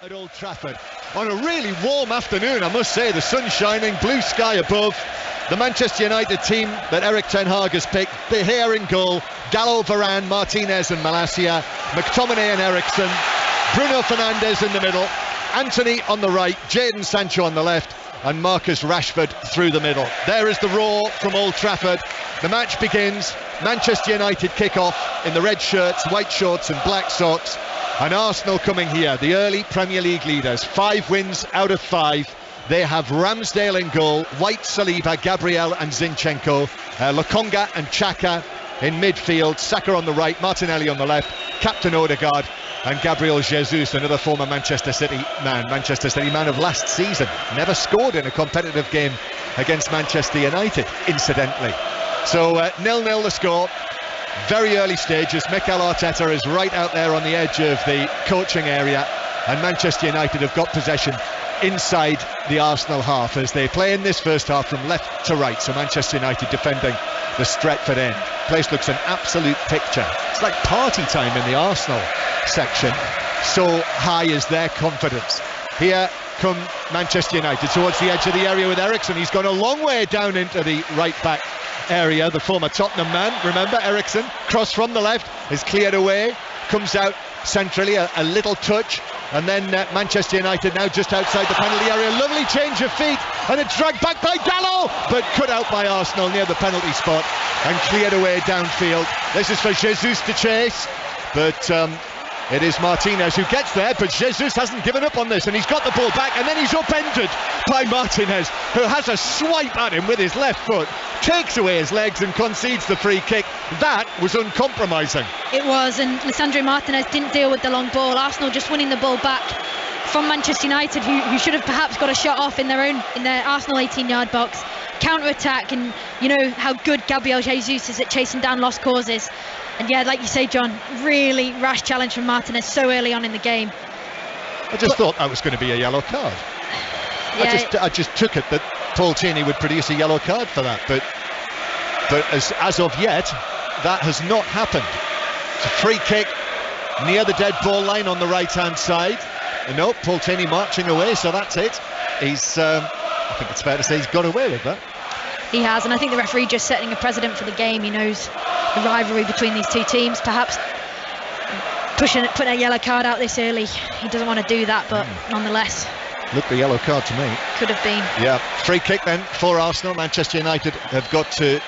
At Old Trafford on a really warm afternoon, I must say. The sun shining, blue sky above. The Manchester United team that Erik ten Hag has picked: De Gea in goal, Gallo, Varane, Martinez and Malacia, McTominay and Eriksen, Bruno Fernandes in the middle, Antony on the right, Jadon Sancho on the left, and Marcus Rashford through the middle. There is the roar from Old Trafford. The match begins. Manchester United kick off in the red shirts, white shorts and black socks. And Arsenal coming here, the early Premier League leaders, 5 wins out of 5. They have Ramsdale in goal, White, Saliba, Gabriel and Zinchenko, Lokonga and Xhaka in midfield, Saka on the right, Martinelli on the left, Captain Odegaard and Gabriel Jesus, another former Manchester City man of last season. Never scored in a competitive game against Manchester United, incidentally. So 0-0 the score. Very early stages. Mikel Arteta is right out there on the edge of the coaching area, and Manchester United have got possession inside the Arsenal half as they play in this first half from left to right. So Manchester United defending the Stretford end. Place looks an absolute picture. It's like party time in the Arsenal section, so high is their confidence. Here come Manchester United towards the edge of the area with Eriksen. He's gone a long way down into the right back area, the former Tottenham man. Remember, Eriksen, cross from the left, is cleared away, comes out centrally, a little touch, and then Manchester United now just outside the penalty area. Lovely change of feet, and it's dragged back by Gallo, but cut out by Arsenal near the penalty spot and cleared away downfield. This is for Jesus to chase, but it is Martinez who gets there, but Jesus hasn't given up on this, and he's got the ball back, and then he's upended by Martinez, who has a swipe at him with his left foot, takes away his legs and concedes the free kick. That was uncompromising. It was, and Lisandro Martinez didn't deal with the long ball. Arsenal just winning the ball back from Manchester United, who should have perhaps got a shot off in their Arsenal 18-yard box. Counter-attack, and you know how good Gabriel Jesus is at chasing down lost causes. And yeah, like you say, John, really rash challenge from Martinez so early on in the game. I just thought that was going to be a yellow card. Yeah, I just took it that Paul Tierney would produce a yellow card for that, but as of yet, that has not happened. It's a free kick near the dead ball line on the right-hand side. And no, Paul Tierney marching away, so that's it. He's, I think it's fair to say he's got away with that. He has, and I think the referee just setting a precedent for the game. He knows the rivalry between these two teams, perhaps putting a yellow card out this early. He doesn't want to do that, but nonetheless. Looked a yellow card to me. Could have been. Yeah, free kick then for Arsenal. Manchester United have got to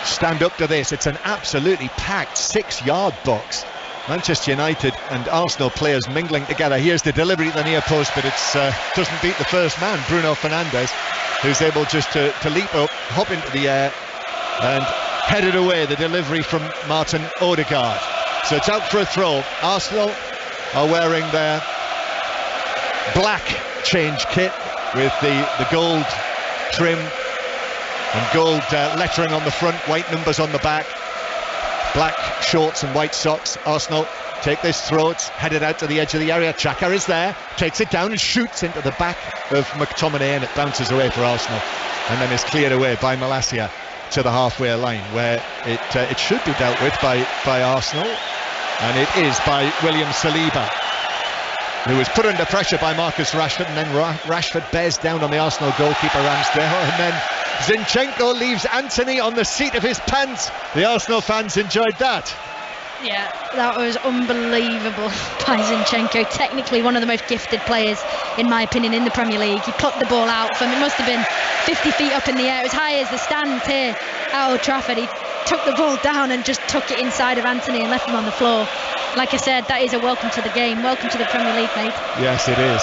stand up to this. It's an absolutely packed 6-yard box. Manchester United and Arsenal players mingling together. Here's the delivery at the near post, but it doesn't beat the first man, Bruno Fernandes, who's able just to leap up, hop into the air and head it away. The delivery from Martin Odegaard. So it's out for a throw. Arsenal are wearing their black change kit with the gold trim and gold lettering on the front, white numbers on the back, black shorts and white socks. Arsenal take this throw, it's headed out to the edge of the area. Xhaka is there, takes it down and shoots into the back of McTominay, and it bounces away for Arsenal, and then is cleared away by Malacia to the halfway line, where it should be dealt with by Arsenal, and it is by William Saliba, who was put under pressure by Marcus Rashford, and then Rashford bears down on the Arsenal goalkeeper Ramsdale, and then Zinchenko leaves Antony on the seat of his pants. The Arsenal fans enjoyed that. Yeah, that was unbelievable by Zinchenko. Technically one of the most gifted players, in my opinion, in the Premier League. He plucked the ball out from, it must have been 50 feet up in the air, as high as the stands here at Old Trafford. He took the ball down and just took it inside of Antony and left him on the floor. Like I said, that is a welcome to the game, welcome to the Premier League, mate. Yes, it is.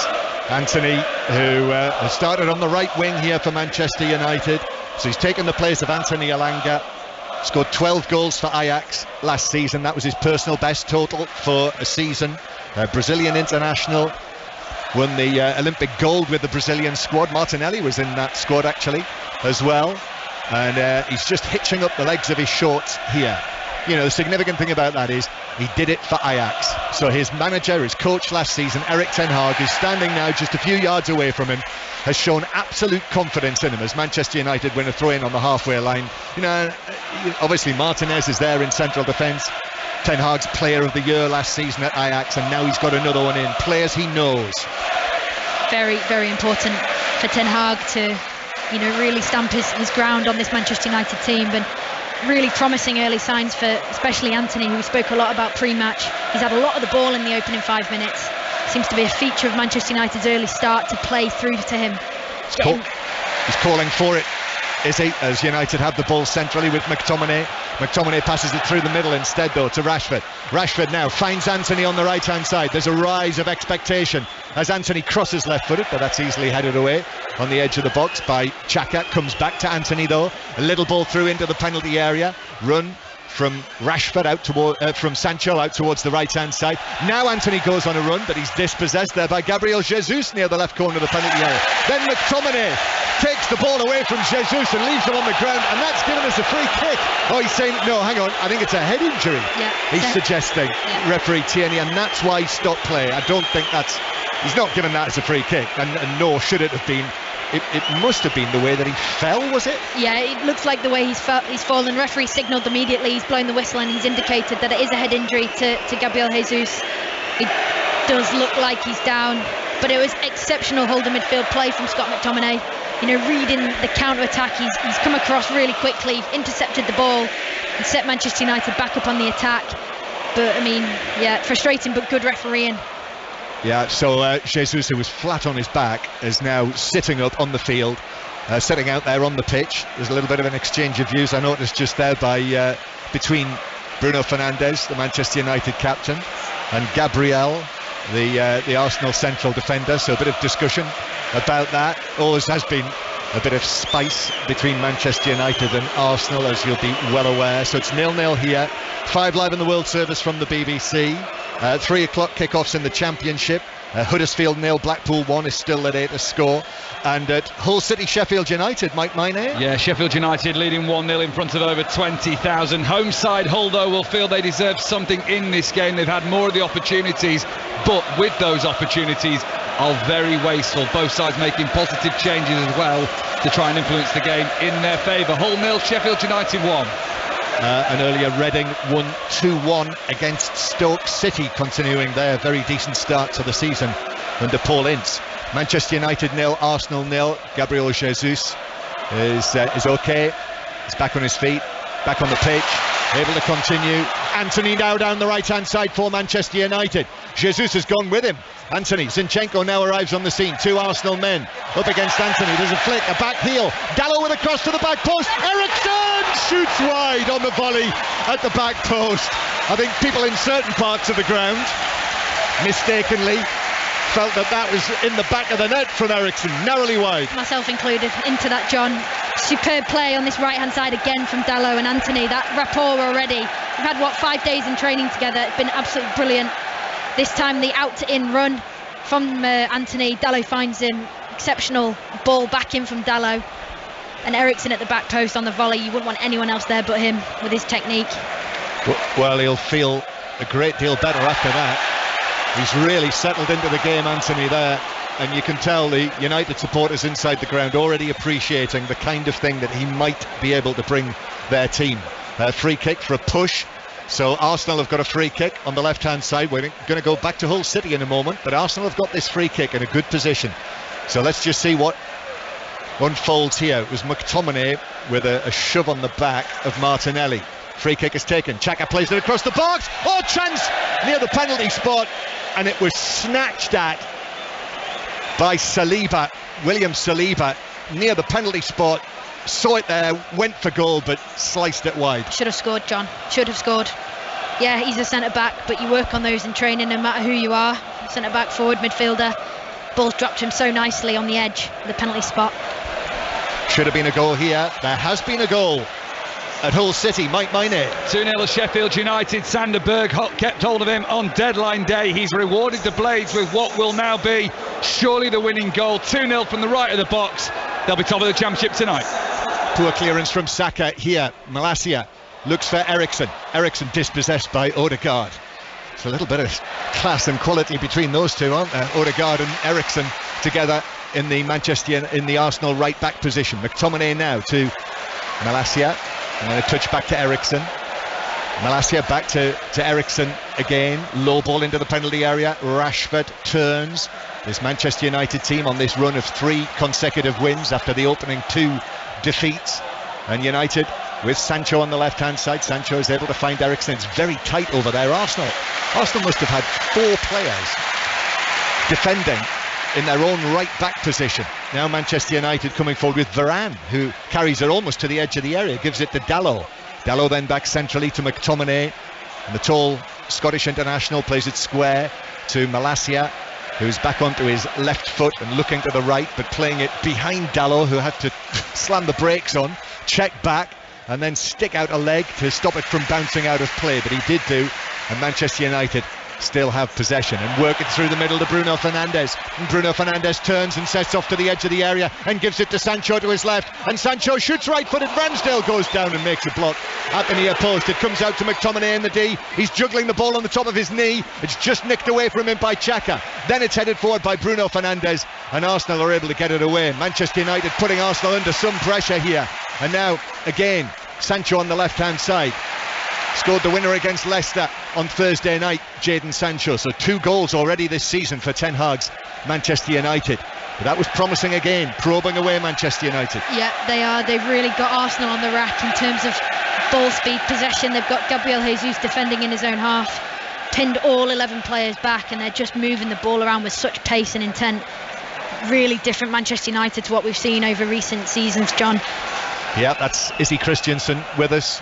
Antony, who has started on the right wing here for Manchester United, so he's taken the place of Anthony Elanga. Scored 12 goals for Ajax last season. That was his personal best total for a season. Brazilian international, won the Olympic gold with the Brazilian squad. Martinelli was in that squad actually as well, and he's just hitching up the legs of his shorts here. You know, the significant thing about that is he did it for Ajax. So his manager, his coach last season, Erik ten Hag, is standing now just a few yards away from him, has shown absolute confidence in him as Manchester United win a throw-in on the halfway line. You know, obviously Martinez is there in central defence. Ten Hag's player of the year last season at Ajax, and now he's got another one in. Players he knows. Very, very important for Ten Hag to, really stamp his ground on this Manchester United team, and really promising early signs for especially Antony, who we spoke a lot about pre-match. He's had a lot of the ball in the opening 5 minutes. Seems to be a feature of Manchester United's early start to play through to him. He's calling for it, is he? As United have the ball centrally with McTominay. McTominay passes it through the middle instead, though, to Rashford. Rashford now finds Antony on the right-hand side. There's a rise of expectation as Antony crosses left-footed, but that's easily headed away on the edge of the box by Xhaka. Comes back to Antony, though. A little ball through into the penalty area. Run from Rashford from Sancho out towards the right-hand side. Now Antony goes on a run, but he's dispossessed there by Gabriel Jesus near the left corner of the penalty area. Then McTominay takes the ball away from Jesus and leaves him on the ground, and that's given us a free kick. Oh, he's saying, no, hang on, I think it's a head injury. Yeah, he's suggesting, referee Tierney, and that's why he stopped play. I don't think he's not given that as a free kick, and nor should it have been. It must have been the way that he fell, was it? Yeah, it looks like the way he's fallen. Referee signalled immediately. He's blown the whistle and he's indicated that it is a head injury to Gabriel Jesus. It does look like he's down, but it was exceptional holding midfield play from Scott McTominay. Reading the counter-attack, he's come across really quickly, intercepted the ball and set Manchester United back up on the attack. But, frustrating but good refereeing. Yeah, so Jesus, who was flat on his back, is now sitting up on the field, sitting out there on the pitch. There's a little bit of an exchange of views I noticed just there between Bruno Fernandes, the Manchester United captain, and Gabriel, the Arsenal central defender. So a bit of discussion about that. Always has been a bit of spice between Manchester United and Arsenal, as you'll be well aware. So it's 0-0 here. 5 live in the World Service from the BBC. 3 o'clock kickoffs in the Championship. Huddersfield 0, Blackpool 1 is still the date to score. And at Hull City, Sheffield United, Mike Mine. Yeah, Sheffield United leading 1-0 in front of over 20,000. Home side Hull, though, will feel they deserve something in this game. They've had more of the opportunities, but with those opportunities are very wasteful. Both sides making positive changes as well to try and influence the game in their favour. Hull 0, Sheffield United 1. And earlier Reading won 2-1 against Stoke City, continuing their very decent start to the season under Paul Ince. Manchester United 0, Arsenal 0. Gabriel Jesus is okay. He's back on his feet, back on the pitch, able to continue. Antony now down the right-hand side for Manchester United. Jesus has gone with him. Antony, Zinchenko now arrives on the scene. 2 Arsenal men up against Antony. There's a flick, a back heel. Dalot with a cross to the back post. Eriksen shoots wide on the volley at the back post. I think people in certain parts of the ground mistakenly felt that was in the back of the net from Eriksen, narrowly wide. Myself included into that, John. Superb play on this right-hand side again from Dalot and Antony. That rapport already. We've had, 5 days in training together. It's been absolutely brilliant. This time the out-to-in run from Antony. Dalot finds him. Exceptional ball back in from Dalot. And Eriksen at the back post on the volley. You wouldn't want anyone else there but him with his technique. Well, he'll feel a great deal better after that. He's really settled into the game, Antony, there. And you can tell the United supporters inside the ground already appreciating the kind of thing that he might be able to bring their team. Free kick for a push. So Arsenal have got a free kick on the left-hand side. We're going to go back to Hull City in a moment, but Arsenal have got this free kick in a good position. So let's just see what unfolds here. It was McTominay with a shove on the back of Martinelli. Free kick is taken. Xhaka plays it across the box. Oh, chance near the penalty spot, and it was snatched at by Saliba, William Saliba, near the penalty spot. Saw it there, went for goal, but sliced it wide. Should have scored, John. Should have scored. Yeah, he's a centre-back, but you work on those in training no matter who you are. Centre-back, forward, midfielder. Ball's dropped him so nicely on the edge, the penalty spot. Should have been a goal here. There has been a goal at Hull City. Mike Mine. 2-0 Sheffield United. Sander Berg kept hold of him on deadline day. He's rewarded the Blades with what will now be surely the winning goal. 2-0 from the right of the box. They'll be top of the Championship tonight. Poor clearance from Saka here. Malacia looks for Eriksen. Eriksen dispossessed by Odegaard. It's a little bit of class and quality between those two, aren't there? Odegaard and Eriksen together in the Arsenal right back position. McTominay now to Malacia, and then a touch back to Eriksen. Malacia back to Eriksson again. Low ball into the penalty area. Rashford turns. This Manchester United team on this run of 3 consecutive wins after the opening 2 defeats. And United with Sancho on the left-hand side. Sancho is able to find Eriksson. It's very tight over there. Arsenal must have had 4 players defending in their own right-back position. Now Manchester United coming forward with Varane, who carries it almost to the edge of the area, gives it to Dalot. Dalot then back centrally to McTominay, and the tall Scottish international plays it square to Malacia, who's back onto his left foot and looking to the right, but playing it behind Dalot, who had to slam the brakes on, check back, and then stick out a leg to stop it from bouncing out of play. But he did do, and Manchester United still have possession and work it through the middle to Bruno Fernandes. And Bruno Fernandes turns and sets off to the edge of the area and gives it to Sancho to his left, and Sancho shoots right-footed. Ramsdale goes down and makes a block at the near post. It comes out to McTominay in the D. He's juggling the ball on the top of his knee. It's just nicked away from him by Xhaka. Then it's headed forward by Bruno Fernandes, and Arsenal are able to get it away. Manchester United putting Arsenal under some pressure here. And now again Sancho on the left-hand side. Scored the winner against Leicester on Thursday night, Jadon Sancho. So 2 goals already this season for Ten Hag's Manchester United. But that was promising again, probing away Manchester United. Yeah, they are. They've really got Arsenal on the rack in terms of ball speed, possession. They've got Gabriel Jesus defending in his own half, pinned all 11 players back, and they're just moving the ball around with such pace and intent. Really different Manchester United to what we've seen over recent seasons, John. Yeah, that's Izzy Christiansen with us,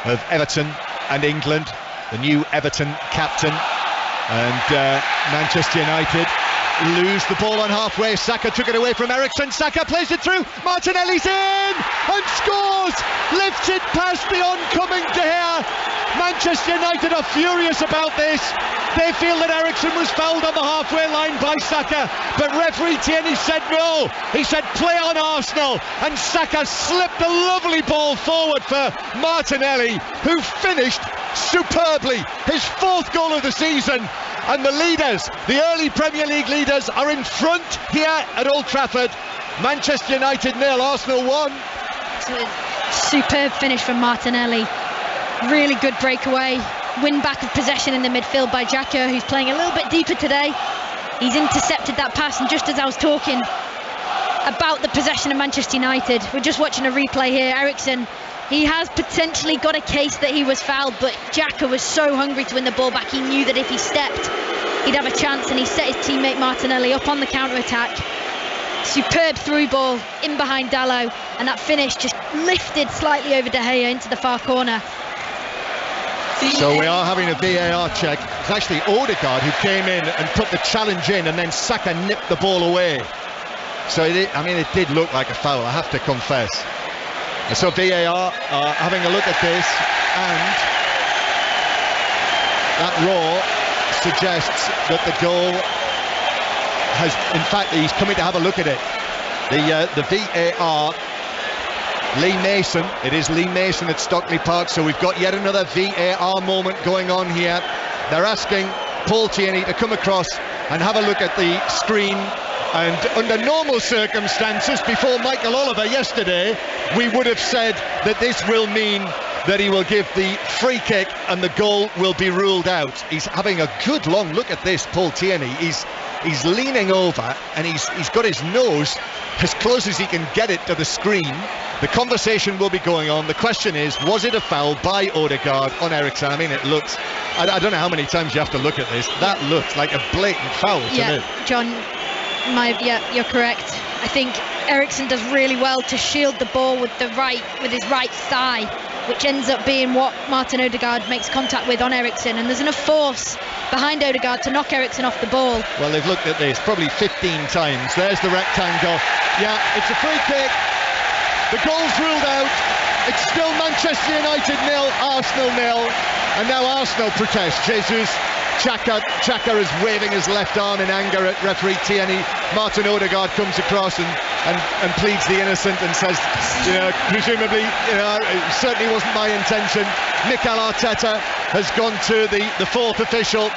of Everton and England, the new Everton captain. And Manchester United lose the ball on halfway. Saka took it away from Eriksson. Saka plays it through. Martinelli's in and scores. Lifts it past the oncoming De Gea. Manchester United are furious about this. They feel that Eriksson was fouled on the halfway line by Saka, but referee Antony said no. He said play on Arsenal, and Saka slipped a lovely ball forward for Martinelli, who finished superbly. His 4th goal of the season, and the leaders, the early Premier League leaders, are in front here at Old Trafford. Manchester United 0, Arsenal 1. Superb finish from Martinelli. Really good breakaway. Win back of possession in the midfield by Xhaka, who's playing a little bit deeper today. He's intercepted that pass, and just as I was talking about the possession of Manchester United, we're just watching a replay here. Eriksson, he has potentially got a case that he was fouled, but Xhaka was so hungry to win the ball back, he knew that if he stepped he'd have a chance, and he set his teammate Martinelli up on the counter-attack. Superb through ball in behind Dalot, and that finish just lifted slightly over De Gea into the far corner. So we are having a VAR check. It's actually Odegaard who came in and put the challenge in, and then Saka nipped the ball away. So it did look like a foul, I have to confess. And so VAR are having a look at this, and that roar suggests that the goal has, in fact, he's coming to have a look at it. The VAR, Lee Mason, it is Lee Mason at Stockley Park, so we've got yet another VAR moment going on here. They're asking Paul Tierney to come across and have a look at the screen, and under normal circumstances, before Michael Oliver yesterday, we would have said that this will mean that he will give the free kick and the goal will be ruled out. He's having a good long look at this, Paul Tierney. He's leaning over, and he's got his nose as close as he can get it to the screen. The conversation will be going on. The question is, was it a foul by Odegaard on Eriksson? I mean, it looks, I don't know how many times you have to look at this. That looks like a blatant foul to me. Yeah, John, you're correct. I think Eriksson does really well to shield the ball with his right thigh, which ends up being what Martin Odegaard makes contact with on Eriksson, and there's enough force behind Odegaard to knock Eriksson off the ball. Well, they've looked at this probably 15 times. There's the rectangle. Yeah, it's a free kick. The goal's ruled out. It's still Manchester United 0, Arsenal 0, and now Arsenal protest. Jesus, Xhaka is waving his left arm in anger at referee Tierney. Martin Odegaard comes across and pleads the innocent and says, presumably, it certainly wasn't my intention. Mikel Arteta has gone to the 4th official,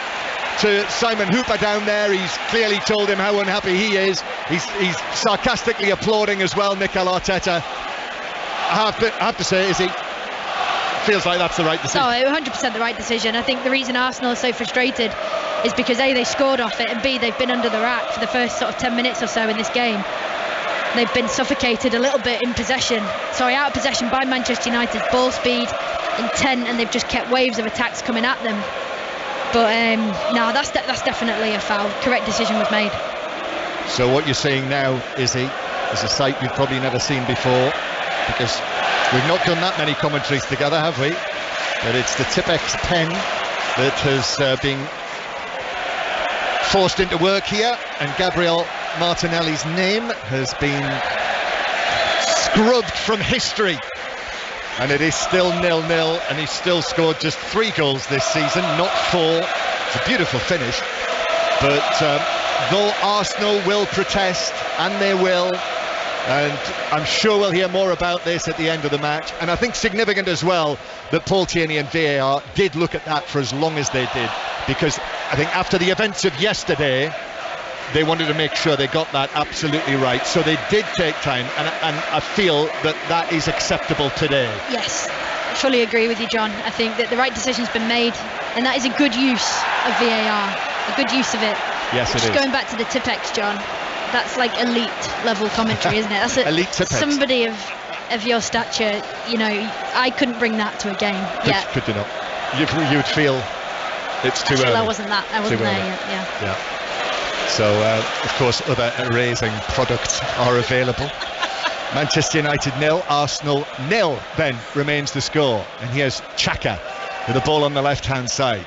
to Simon Hooper down there. He's clearly told him how unhappy he is. He's sarcastically applauding as well, Mikel Arteta. I have to say, feels like that's the right decision. No, 100% the right decision. I think the reason Arsenal are so frustrated is because A, they scored off it, and B, they've been under the rack for the first sort of 10 minutes or so in this game. They've been suffocated a little bit in possession. Sorry, out of possession by Manchester United's ball speed, intent, and they've just kept waves of attacks coming at them. But no, that's definitely a foul. Correct decision was made. So what you're seeing now, Izzy, is a sight you've probably never seen before, because we've not done that many commentaries together, have we? But it's the Tipex pen that has been forced into work here, and Gabriel Martinelli's name has been scrubbed from history, and it is still 0-0, and he's still scored just 3 goals this season, not 4. It's a beautiful finish, but though Arsenal will protest, and they will, and I'm sure we'll hear more about this at the end of the match. And I think significant as well that Paul Tierney and VAR did look at that for as long as they did, because I think after the events of yesterday, they wanted to make sure they got that absolutely right. So they did take time, and I feel that that is acceptable today. Yes, I fully agree with you, John. I think that the right decision's been made, and that is a good use of VAR, a good use of it. Yes, it is. Just going back to the Tipex, John, that's like elite level commentary, isn't it? That's elite Tipex. Somebody of your stature, you know, I couldn't bring that to a game. Could you not? You would feel it's too early. I wasn't there yet. Yeah. So, of course, other erasing products are available. Manchester United 0, Arsenal 0 then remains the score. And here's Xhaka with the ball on the left-hand side.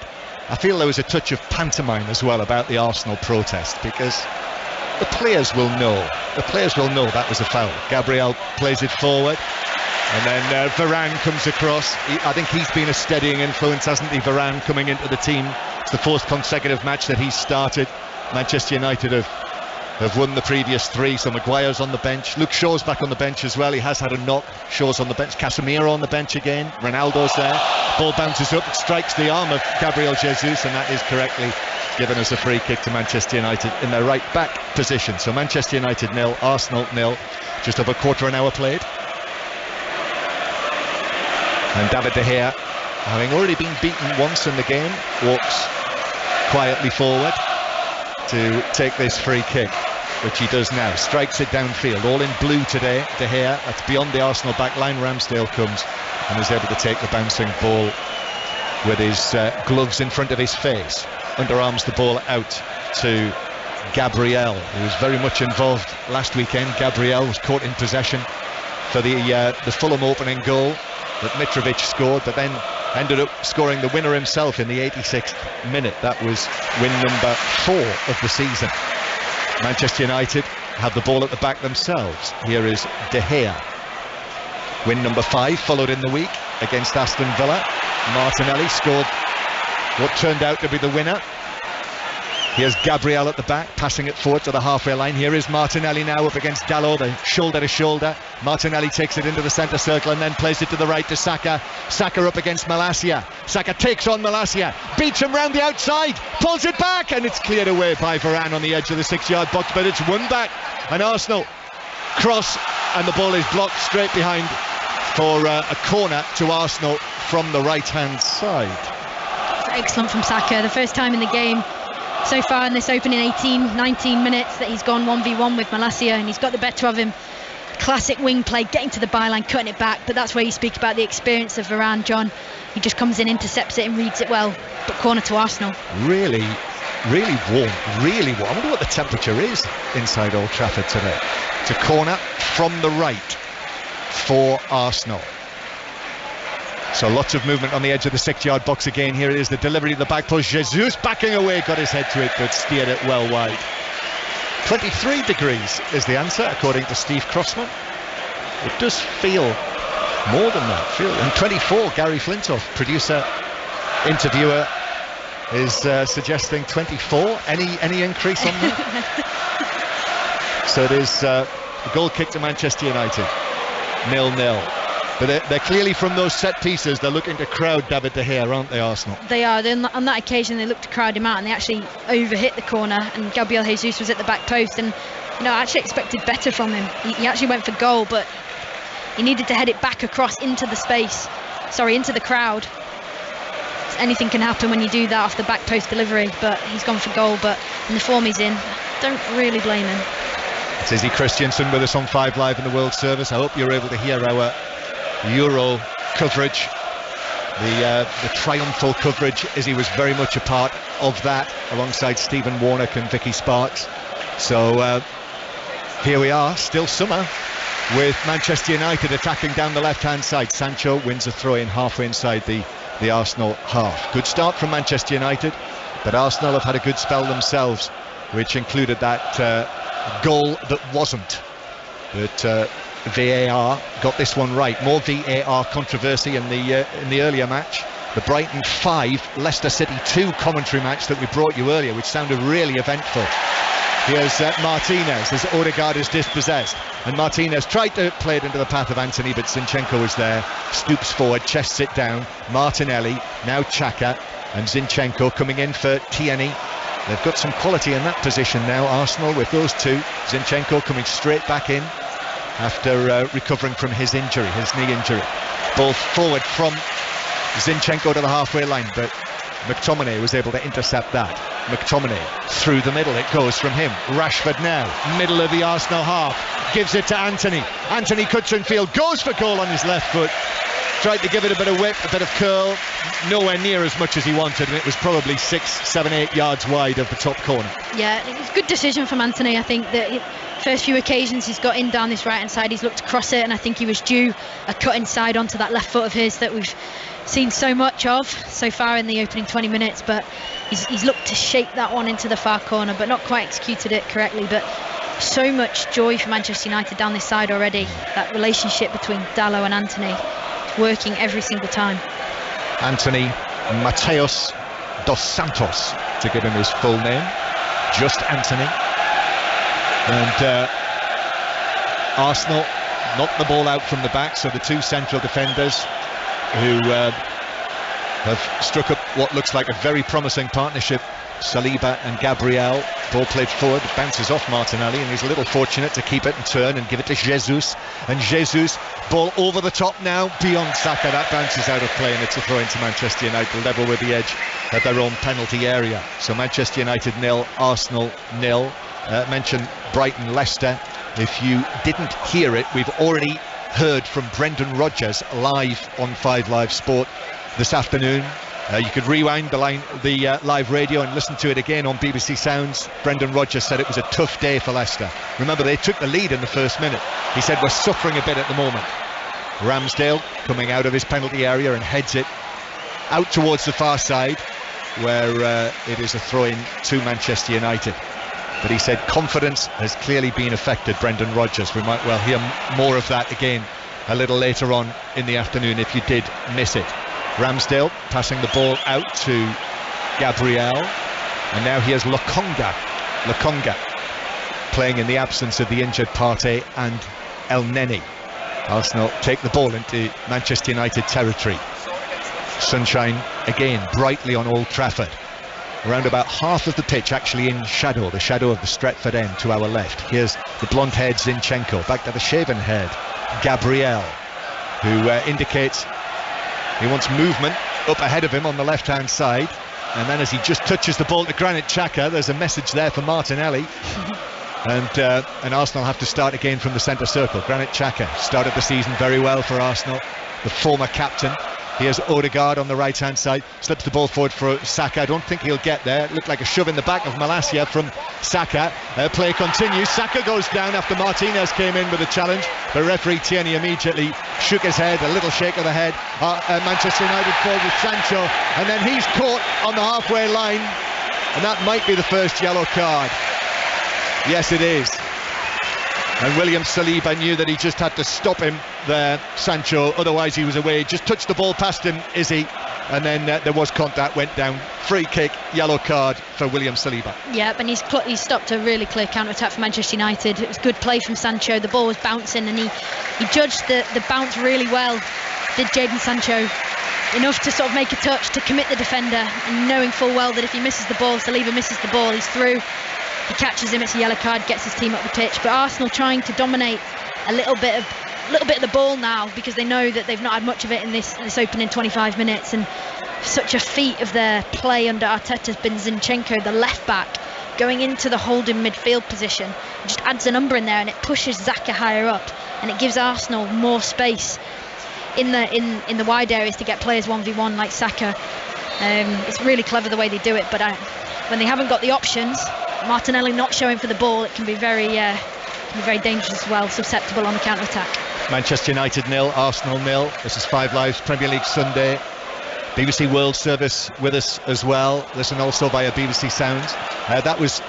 I feel there was a touch of pantomime as well about the Arsenal protest, because the players will know. The players will know that was a foul. Gabriel plays it forward, and then Varane comes across. I think he's been a steadying influence, hasn't he, Varane, coming into the team. It's the 4th consecutive match that he's started. Manchester United have won the previous 3, so Maguire's on the bench. Luke Shaw's back on the bench as well. He has had a knock. Shaw's on the bench. Casemiro on the bench again. Ronaldo's there. Ball bounces up, it strikes the arm of Gabriel Jesus, and that is correctly given us a free kick to Manchester United in their right back position. So Manchester United 0, Arsenal 0. Just over a quarter of an hour played. And David De Gea, having already been beaten once in the game, walks quietly forward to take this free kick, which he does now. Strikes it downfield, all in blue today. De Gea, that's beyond the Arsenal back line. Ramsdale comes and is able to take the bouncing ball with his gloves in front of his face. Underarms the ball out to Gabriel, who was very much involved last weekend. Gabriel was caught in possession for the Fulham opening goal that Mitrovic scored, but then ended up scoring the winner himself in the 86th minute. That was win number 4 of the season. Manchester United have the ball at the back themselves. Here is De Gea. Win number 5 followed in the week against Aston Villa. Martinelli scored what turned out to be the winner. Here's Gabriel at the back, passing it forward to the halfway line. Here is Martinelli now up against Dalot, the shoulder to shoulder. Martinelli takes it into the centre circle and then plays it to the right to Saka. Saka up against Malacia. Saka takes on Malacia, beats him round the outside, pulls it back, and it's cleared away by Varane on the edge of the 6-yard box, but it's won back. And Arsenal cross, and the ball is blocked straight behind for a corner to Arsenal from the right-hand side. Excellent from Saka. The first time in the game so far in this opening 19 minutes that he's gone 1v1 with Malacia, and he's got the better of him. Classic wing play, getting to the byline, cutting it back, but that's where you speak about the experience of Varane, John. He just comes in, intercepts it and reads it well, but corner to Arsenal. Really warm. I wonder what the temperature is inside Old Trafford today. It's a corner from the right for Arsenal. So lots of movement on the edge of the 6-yard box again. Here it is, the delivery of the back post. Jesus backing away, got his head to it, but steered it well wide. 23 degrees is the answer, according to Steve Crossman. It does feel more than that. And 24, Gary Flintoff, producer, interviewer, is suggesting 24. Any increase on that? So it is a goal kick to Manchester United. 0-0. But they're clearly, from those set pieces, they're looking to crowd David De Gea, aren't they, Arsenal? They are. On that occasion, they looked to crowd him out, and they actually overhit the corner, and Gabriel Jesus was at the back post, and I actually expected better from him. He actually went for goal, but he needed to head it back across into the space into the crowd. Anything can happen when you do that off the back post delivery, but he's gone for goal. But in the form he's in, don't really blame him. It's Izzy Christiansen with us on 5 Live in the World Service. I hope you're able to hear our Euro coverage, the triumphal coverage. Izzy was very much a part of that, alongside Stephen Warnock and Vicky Sparks. So here we are, still summer, with Manchester United attacking down the left-hand side. Sancho wins a throw-in halfway inside the Arsenal half. Good start from Manchester United, but Arsenal have had a good spell themselves, which included that goal that wasn't. But VAR got this one right. More VAR controversy in the earlier match. The Brighton 5, Leicester City 2 commentary match that we brought you earlier, which sounded really eventful. Here's Martinez as Odegaard is dispossessed, and Martinez tried to play it into the path of Antony, but Zinchenko was there, stoops forward, chests it down. Martinelli, now Xhaka, and Zinchenko coming in for Tierney. They've got some quality in that position now, Arsenal, with those two. Zinchenko coming straight back in after recovering from his injury, his knee injury. Ball forward from Zinchenko to the halfway line, but McTominay was able to intercept that. McTominay through the middle, it goes from him. Rashford now, middle of the Arsenal half, gives it to Antony. Antony cuts in field, goes for goal on his left foot. Tried to give it a bit of whip, a bit of curl, nowhere near as much as he wanted, and it was probably 6, 7, 8 yards wide of the top corner. Yeah, it was a good decision from Antony. I think that first few occasions he's got in down this right hand side, he's looked to cross it, and I think he was due a cut inside onto that left foot of his that we've seen so much of so far in the opening 20 minutes, but he's looked to shape that one into the far corner, but not quite executed it correctly. But so much joy for Manchester United down this side already. That relationship between Dalot and Antony working every single time. Antony Mateus dos Santos, to give him his full name, just Antony. And Arsenal knocked the ball out from the back, so the two central defenders who have struck up what looks like a very promising partnership, Saliba and Gabriel. Ball played forward, bounces off Martinelli, and he's a little fortunate to keep it and turn and give it to Jesus. And Jesus, ball over the top now, beyond Saka. That bounces out of play, and it's a throw into Manchester United, level with the edge of their own penalty area. So Manchester United 0, Arsenal 0. Mentioned Brighton Leicester. If you didn't hear it, we've already heard from Brendan Rodgers live on 5 Live Sport this afternoon. You could rewind the live radio and listen to it again on BBC Sounds. Brendan Rodgers said it was a tough day for Leicester. Remember, they took the lead in the first minute. He said, we're suffering a bit at the moment. Ramsdale coming out of his penalty area and heads it out towards the far side, where it is a throw-in to Manchester United. But he said confidence has clearly been affected, Brendan Rodgers. We might well hear more of that again a little later on in the afternoon if you did miss it. Ramsdale passing the ball out to Gabriel, and now here's Lokonga playing in the absence of the injured Partey and El Neni. Arsenal take the ball into Manchester United territory. Sunshine again brightly on Old Trafford. Around about half of the pitch actually in shadow, the shadow of the Stretford end to our left. Here's the blonde-haired Zinchenko, back to the shaven-haired Gabriel, who indicates he wants movement up ahead of him on the left-hand side. And then as he just touches the ball to Granit Xhaka, there's a message there for Martinelli. And Arsenal have to start again from the centre circle. Granit Xhaka started the season very well for Arsenal, the former captain. Here's Odegaard on the right-hand side, slips the ball forward for Saka. I don't think he'll get there. It looked like a shove in the back of Malacia from Saka. Play continues. Saka goes down after Martinez came in with a challenge. The referee Tierney immediately shook his head, a little shake of the head. Manchester United forward with Sancho, and then he's caught on the halfway line, and that might be the first yellow card. Yes, it is. And William Saliba knew that he just had to stop him there, Sancho, otherwise he was away. Just touched the ball past him, Izzy, and then there was contact, went down. Free kick, yellow card for William Saliba. Yeah, and he's stopped a really clear counter-attack for Manchester United. It was good play from Sancho. The ball was bouncing, and he judged the bounce really well, did Jadon Sancho. Enough to sort of make a touch, to commit the defender, and knowing full well that if he misses the ball, Saliba misses the ball, he's through. He catches him, it's a yellow card, gets his team up the pitch. But Arsenal trying to dominate a little bit of little bit of the ball now, because they know that they've not had much of it in this opening 25 minutes, and such a feat of their play under Arteta has been Zinchenko, the left back, going into the holding midfield position, just adds a number in there, and it pushes Xhaka higher up, and it gives Arsenal more space in the wide areas to get players 1v1 like Saka. It's really clever the way they do it, but when they haven't got the options, Martinelli not showing for the ball, it can be very dangerous as well, susceptible on the counter-attack. Manchester United 0, Arsenal 0. This is 5 Live's Premier League Sunday. BBC World Service with us as well. Listen also via BBC Sounds. That was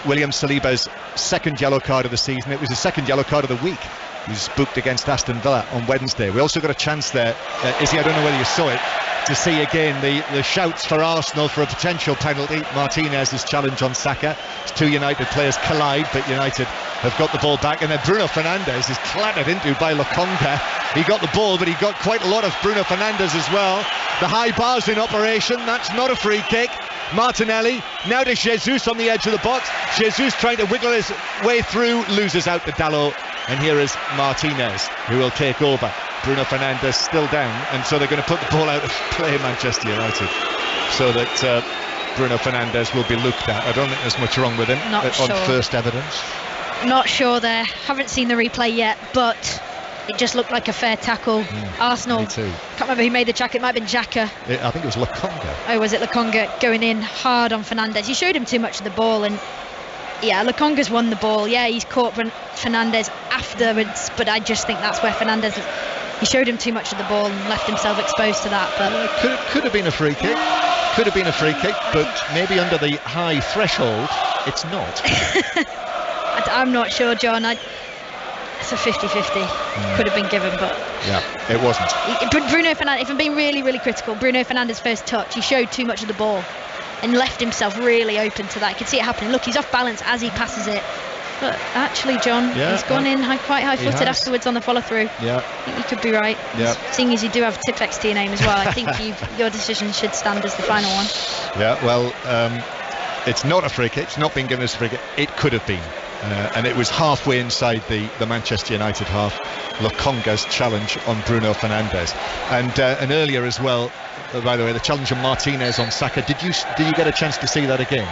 William Saliba's second yellow card of the season. It was his second yellow card of the week. He was booked against Aston Villa on Wednesday. We also got a chance there, Izzy, I don't know whether you saw it, to see again the shouts for Arsenal for a potential penalty. Martinez's challenge on Saka. Two United players collide, but United have got the ball back, and then Bruno Fernandes is clattered into by Lokonga. He got the ball, but he got quite a lot of Bruno Fernandes as well. The high bar's in operation. That's not a free kick. Martinelli now to Jesus on the edge of the box. Jesus trying to wiggle his way through, loses out to Dalot, and here is Martinez who will take over. Bruno Fernandes still down, and so they're going to put the ball out of play, Manchester United, so that Bruno Fernandes will be looked at. I don't think there's much wrong with him on first evidence. Not sure there. Haven't seen the replay yet, but it just looked like a fair tackle. Arsenal, me too. Can't remember who made the tackle. It might have been Xhaka. I think it was Lokonga. Oh, was it Lokonga going in hard on Fernandes? He showed him too much of the ball, and yeah, Lokonga's won the ball. Yeah, he's caught Fernandes afterwards, but I just think that's where Fernandes, he showed him too much of the ball and left himself exposed to that. But could have been a free kick. Could have been a free kick, but maybe under the high threshold, it's not. I'm not sure, John. It's a 50-50. Could have been given, but yeah, it wasn't. Bruno Fernandes, if I'm being really, really critical, Bruno Fernandes' first touch, he showed too much of the ball and left himself really open to that. You can see it happening. Look, he's off balance as he passes it. But actually, John, he's gone in quite high-footed afterwards on the follow-through. Yeah, I think you could be right. Yeah. Seeing as you do have Tipex to your name as well, I think your decision should stand as the final one. Yeah, well, it's not a free kick. It's not been given as a free kick. It could have been. And it was halfway inside the Manchester United half. Lokonga's challenge on Bruno Fernandes, and earlier as well. By the way, the challenge on Martinez on Saka. Did you get a chance to see that again?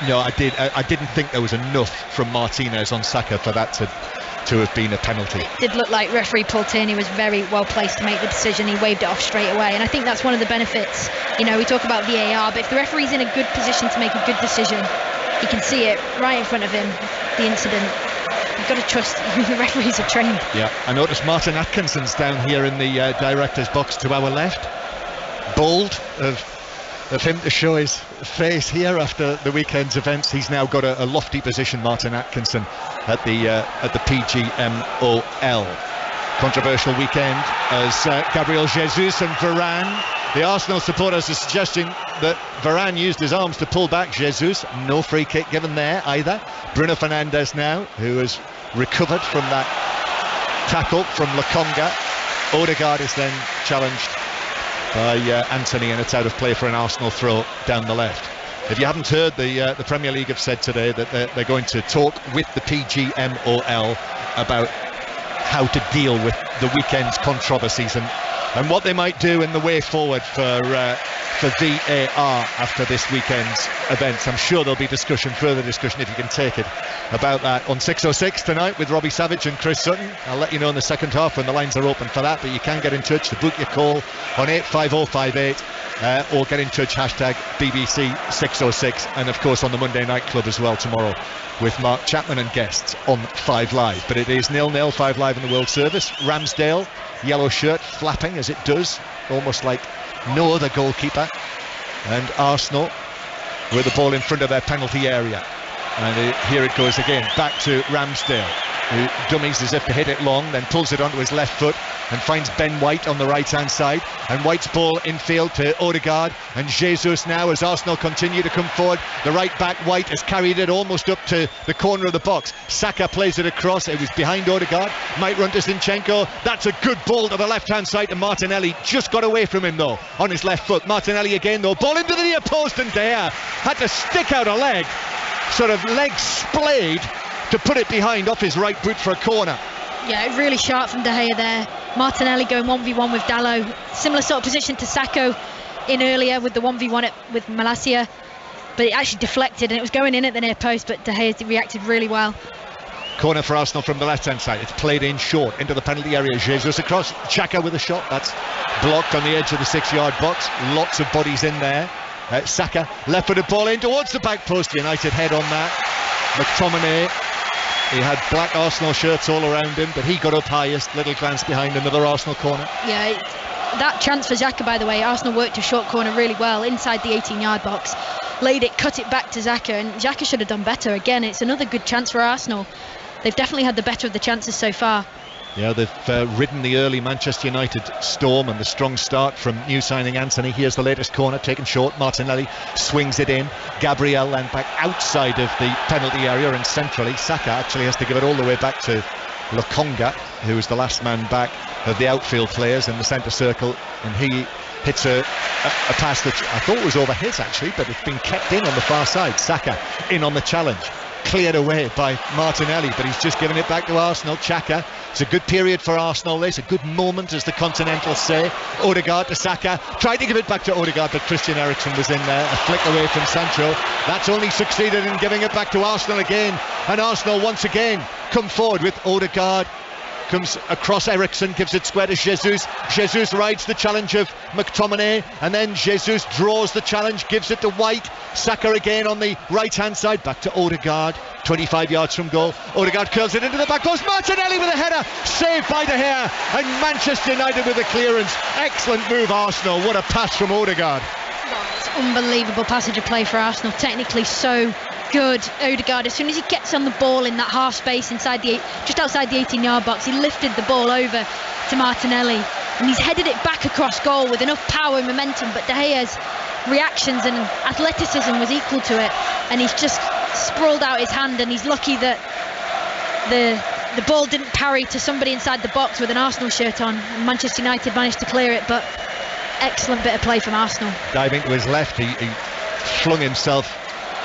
No, I did. I didn't think there was enough from Martinez on Saka for that to have been a penalty. It did look like referee Paul Tierney was very well placed to make the decision. He waved it off straight away, and I think that's one of the benefits. You know, we talk about VAR, but if the referee's in a good position to make a good decision, he can see it right in front of him, the incident. You've got to trust the referees are trained. Yeah, I noticed Martin Atkinson's down here in the director's box to our left. Bold of him to show his face here after the weekend's events. He's now got a lofty position, Martin Atkinson, at the PGMOL. Controversial weekend as Gabriel Jesus and Varane. The Arsenal supporters are suggesting that Varane used his arms to pull back Jesus. No free kick given there either. Bruno Fernandes now, who has recovered from that tackle from Lokonga. Odegaard is then challenged by Antony, and it's out of play for an Arsenal throw down the left. If you haven't heard, the Premier League have said today that they're going to talk with the PGMOL about how to deal with the weekend's controversies and what they might do in the way forward for VAR after this weekend's events. I'm sure there'll be further discussion, if you can take it, about that on 606 tonight with Robbie Savage and Chris Sutton. I'll let you know in the second half when the lines are open for that, but you can get in touch to book your call on 85058 or get in touch #BBC 606, and of course on the Monday Night Club as well tomorrow with Mark Chapman and guests on 5 Live. But it is 0-0, 5 Live in the World Service. Ramsdale, yellow shirt, flapping as it does, almost like no other goalkeeper, and Arsenal with the ball in front of their penalty area, and here it goes again, back to Ramsdale, who dummies as if to hit it long, then pulls it onto his left foot and finds Ben White on the right hand side, and White's ball infield to Odegaard, and Jesus now, as Arsenal continue to come forward. The right back White has carried it almost up to the corner of the box. Saka plays it across, it was behind Odegaard, might run to Zinchenko. That's a good ball to the left hand side to Martinelli, just got away from him though on his left foot. Martinelli again though, ball into the near post, and there had to stick out a leg, sort of leg splayed, to put it behind off his right boot for a corner. Yeah, really sharp from De Gea there. Martinelli going 1v1 with Dalot. Similar sort of position to Sacco in earlier with the 1v1 with Malacia. But it actually deflected and it was going in at the near post, but De Gea reacted really well. Corner for Arsenal from the left-hand side. It's played in short into the penalty area. Jesus across. Xhaka with a shot. That's blocked on the edge of the 6-yard box. Lots of bodies in there. Saka, left-footed ball in towards the back post. United head on that. McTominay, he had black Arsenal shirts all around him, but he got up highest. Little glance behind, another Arsenal corner. Yeah, that chance for Xhaka, by the way, Arsenal worked a short corner really well inside the 18-yard box. Laid it, cut it back to Xhaka, and Xhaka should have done better. Again, it's another good chance for Arsenal. They've definitely had the better of the chances so far. Yeah, they've ridden the early Manchester United storm and the strong start from new signing Antony. Here's the latest corner, taken short. Martinelli swings it in. Gabriel then back outside of the penalty area and centrally. Saka actually has to give it all the way back to Lokonga, who was the last man back of the outfield players in the centre circle, and he hits a pass that I thought was over his actually, but it's been kept in on the far side. Saka in on the challenge, cleared away by Martinelli, but he's just given it back to Arsenal. Xhaka, it's a good period for Arsenal. It's a good moment, as the Continentals say. Odegaard to Saka, tried to give it back to Odegaard, but Christian Eriksen was in there. A flick away from Sancho. That's only succeeded in giving it back to Arsenal again, and Arsenal once again come forward with Odegaard. Comes across Eriksen, gives it square to Jesus. Jesus rides the challenge of McTominay, and then Jesus draws the challenge, gives it to White. Saka again on the right hand side, back to Odegaard, 25 yards from goal. Odegaard curls it into the back post. Martinelli with a header, saved by De Gea, and Manchester United with a clearance. Excellent move, Arsenal. What a pass from Odegaard. It's unbelievable passage of play for Arsenal, technically so good. Odegaard, as soon as he gets on the ball in that half space inside just outside the 18-yard box, he lifted the ball over to Martinelli, and he's headed it back across goal with enough power and momentum, but De Gea's reactions and athleticism was equal to it, and he's just sprawled out his hand, and he's lucky that the ball didn't parry to somebody inside the box with an Arsenal shirt on, and Manchester United managed to clear it. But excellent bit of play from Arsenal. Diving to his left, he flung himself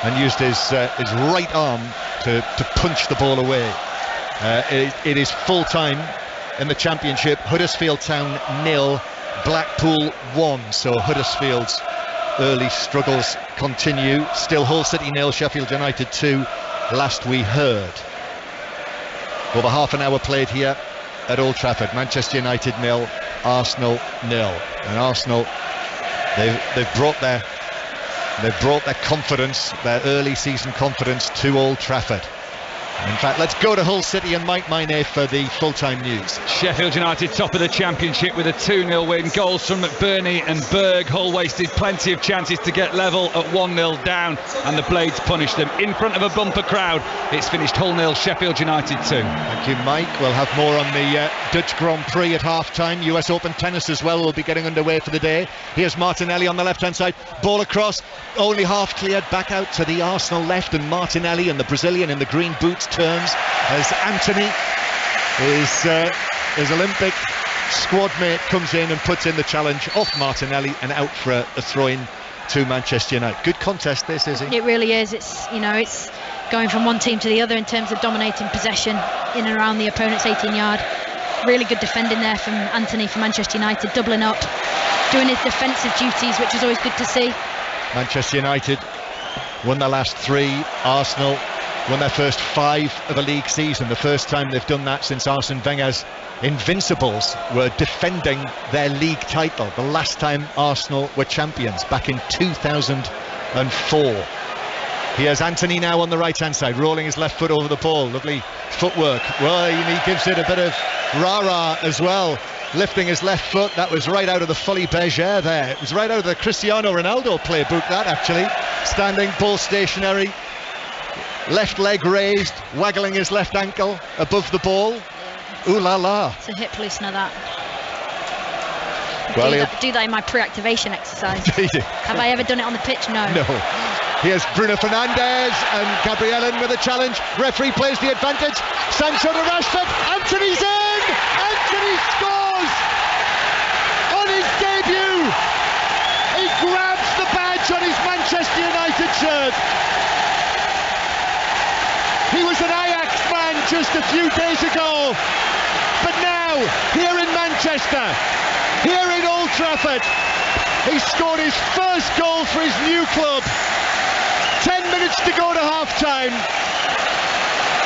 and used his right arm to punch the ball away. It is full time in the Championship. Huddersfield Town 0, Blackpool 1. So Huddersfield's early struggles continue. Still Hull City 0, Sheffield United 2, last we heard. Over half an hour played here at Old Trafford. Manchester United 0, Arsenal 0. And Arsenal, they've brought their confidence, their early season confidence, to Old Trafford. In fact, let's go to Hull City and Mike Minay for the full-time news. Sheffield United top of the Championship with a 2-0 win. Goals from McBurney and Berg. Hull wasted plenty of chances to get level at 1-0 down, and the Blades punished them. In front of a bumper crowd, it's finished Hull 0, Sheffield United 2. Thank you, Mike. We'll have more on the Dutch Grand Prix at half-time. US Open tennis as well will be getting underway for the day. Here's Martinelli on the left-hand side. Ball across, only half cleared, back out to the Arsenal left, and Martinelli and the Brazilian in the green boots turns as Antony, his Olympic squad mate, comes in and puts in the challenge off Martinelli and out for a throw-in to Manchester United. Good contest this, is it? It really is. It's going from one team to the other in terms of dominating possession in and around the opponent's 18-yard. Really good defending there from Antony for Manchester United, doubling up, doing his defensive duties, which was always good to see. Manchester United won their last 3. Arsenal won their first 5 of a league season. The first time they've done that since Arsene Wenger's Invincibles were defending their league title. The last time Arsenal were champions, back in 2004. Here's Antony now on the right hand side, rolling his left foot over the ball. Lovely footwork. Well, he gives it a bit of rah-rah as well, lifting his left foot. That was right out of the Folie Bergère there. It was right out of the Cristiano Ronaldo playbook, that actually. Standing, ball stationary, left leg raised, waggling his left ankle above the ball. Ooh la la. It's a hip loosener, that. Well, do that in my pre-activation exercise. Have I ever done it on the pitch? No. No. Here's Bruno Fernandes and Gabriel in with a challenge. Referee plays the advantage. Sancho to Rashford. Antony's in! Antony scores! On his debut! He grabs the badge on his Manchester United shirt. He was an Ajax man just a few days ago. But now, here in Manchester, here in Old Trafford, he scored his first goal for his new club. 10 minutes to go to half-time.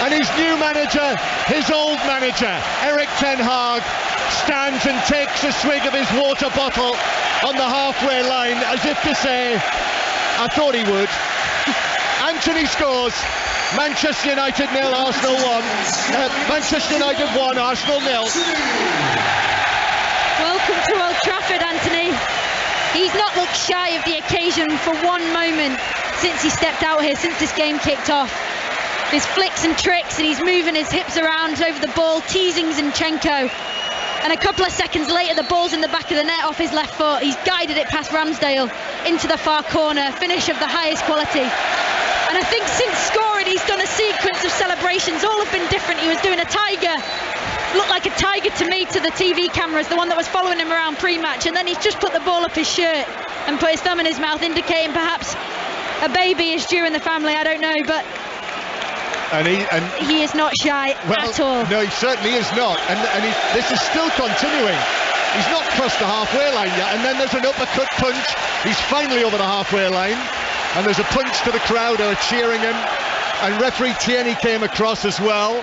And his new manager, his old manager, Erik ten Hag, stands and takes a swig of his water bottle on the halfway line, as if to say, I thought he would. Antony scores. Manchester United 0, Arsenal 1. Manchester United 1, Arsenal 0. Welcome to Old Trafford, Antony. He's not looked shy of the occasion for one moment since he stepped out here, since this game kicked off. His flicks and tricks, and he's moving his hips around over the ball, teasing Zinchenko. And a couple of seconds later, the ball's in the back of the net off his left foot. He's guided it past Ramsdale into the far corner. Finish of the highest quality. And I think since scoring, he's done a sequence of celebrations. All have been different. He was doing a tiger. Looked like a tiger to me, to the TV cameras, the one that was following him around pre-match. And then he's just put the ball up his shirt and put his thumb in his mouth, indicating perhaps a baby is due in the family. I don't know, but he is not shy at all. No, he certainly is not. And this is still continuing. He's not crossed the halfway line yet. And then there's an uppercut punch. He's finally over the halfway line. And there's a punch to the crowd who are cheering him. And referee Tierney came across as well.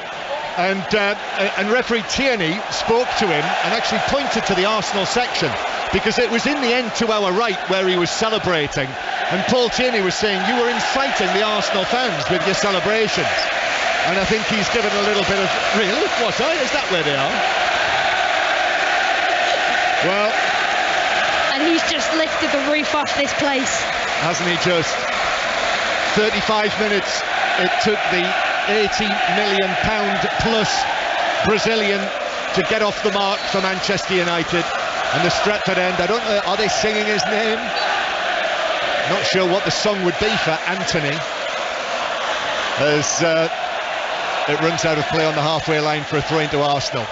And referee Tierney spoke to him and actually pointed to the Arsenal section, because it was in the end to our right where he was celebrating. And Paul Tierney was saying, you were inciting the Arsenal fans with your celebrations. And I think he's given a little bit of, really? Was I? Is that where they are? Well. And he's just lifted the roof off this place. Hasn't he just? 35 minutes it took the £80 million plus Brazilian to get off the mark for Manchester United. And the Stretford end, I don't know, are they singing his name? Not sure what the song would be for Antony, as it runs out of play on the halfway line for a throw into Arsenal.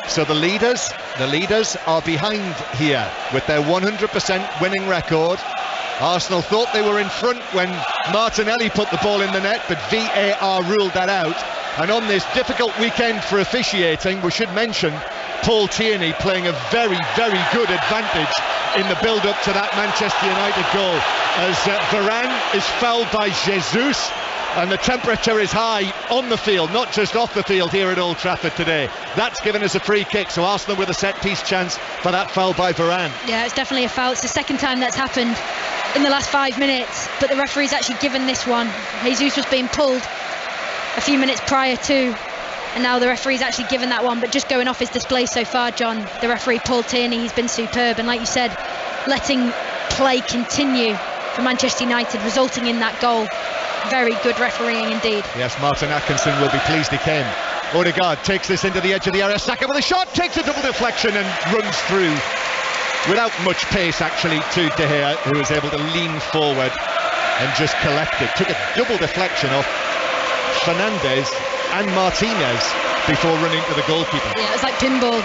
So the leaders are behind here with their 100% winning record. Arsenal thought they were in front when Martinelli put the ball in the net, but VAR ruled that out. And on this difficult weekend for officiating, we should mention Paul Tierney playing a very, very good advantage in the build-up to that Manchester United goal, as Varane is fouled by Jesus, and the temperature is high on the field, not just off the field here at Old Trafford today. That's given us a free kick, so Arsenal with a set-piece chance for that foul by Varane. Yeah, it's definitely a foul. It's the second time that's happened in the last 5 minutes, but the referee's actually given this one. Jesus was being pulled a few minutes prior to, and now the referee's actually given that one. But just going off his display so far, John, the referee Paul Tierney, he's been superb, and like you said, letting play continue for Manchester United, resulting in that goal. Very good refereeing indeed. Yes, Martin Atkinson will be pleased he came. Odegaard takes this into the edge of the area. Saka with a shot, takes a double deflection and runs through without much pace actually to De Gea, who was able to lean forward and just collect it. Took a double deflection off Fernandes and Martinez before running to the goalkeeper. Yeah, it was like pinball.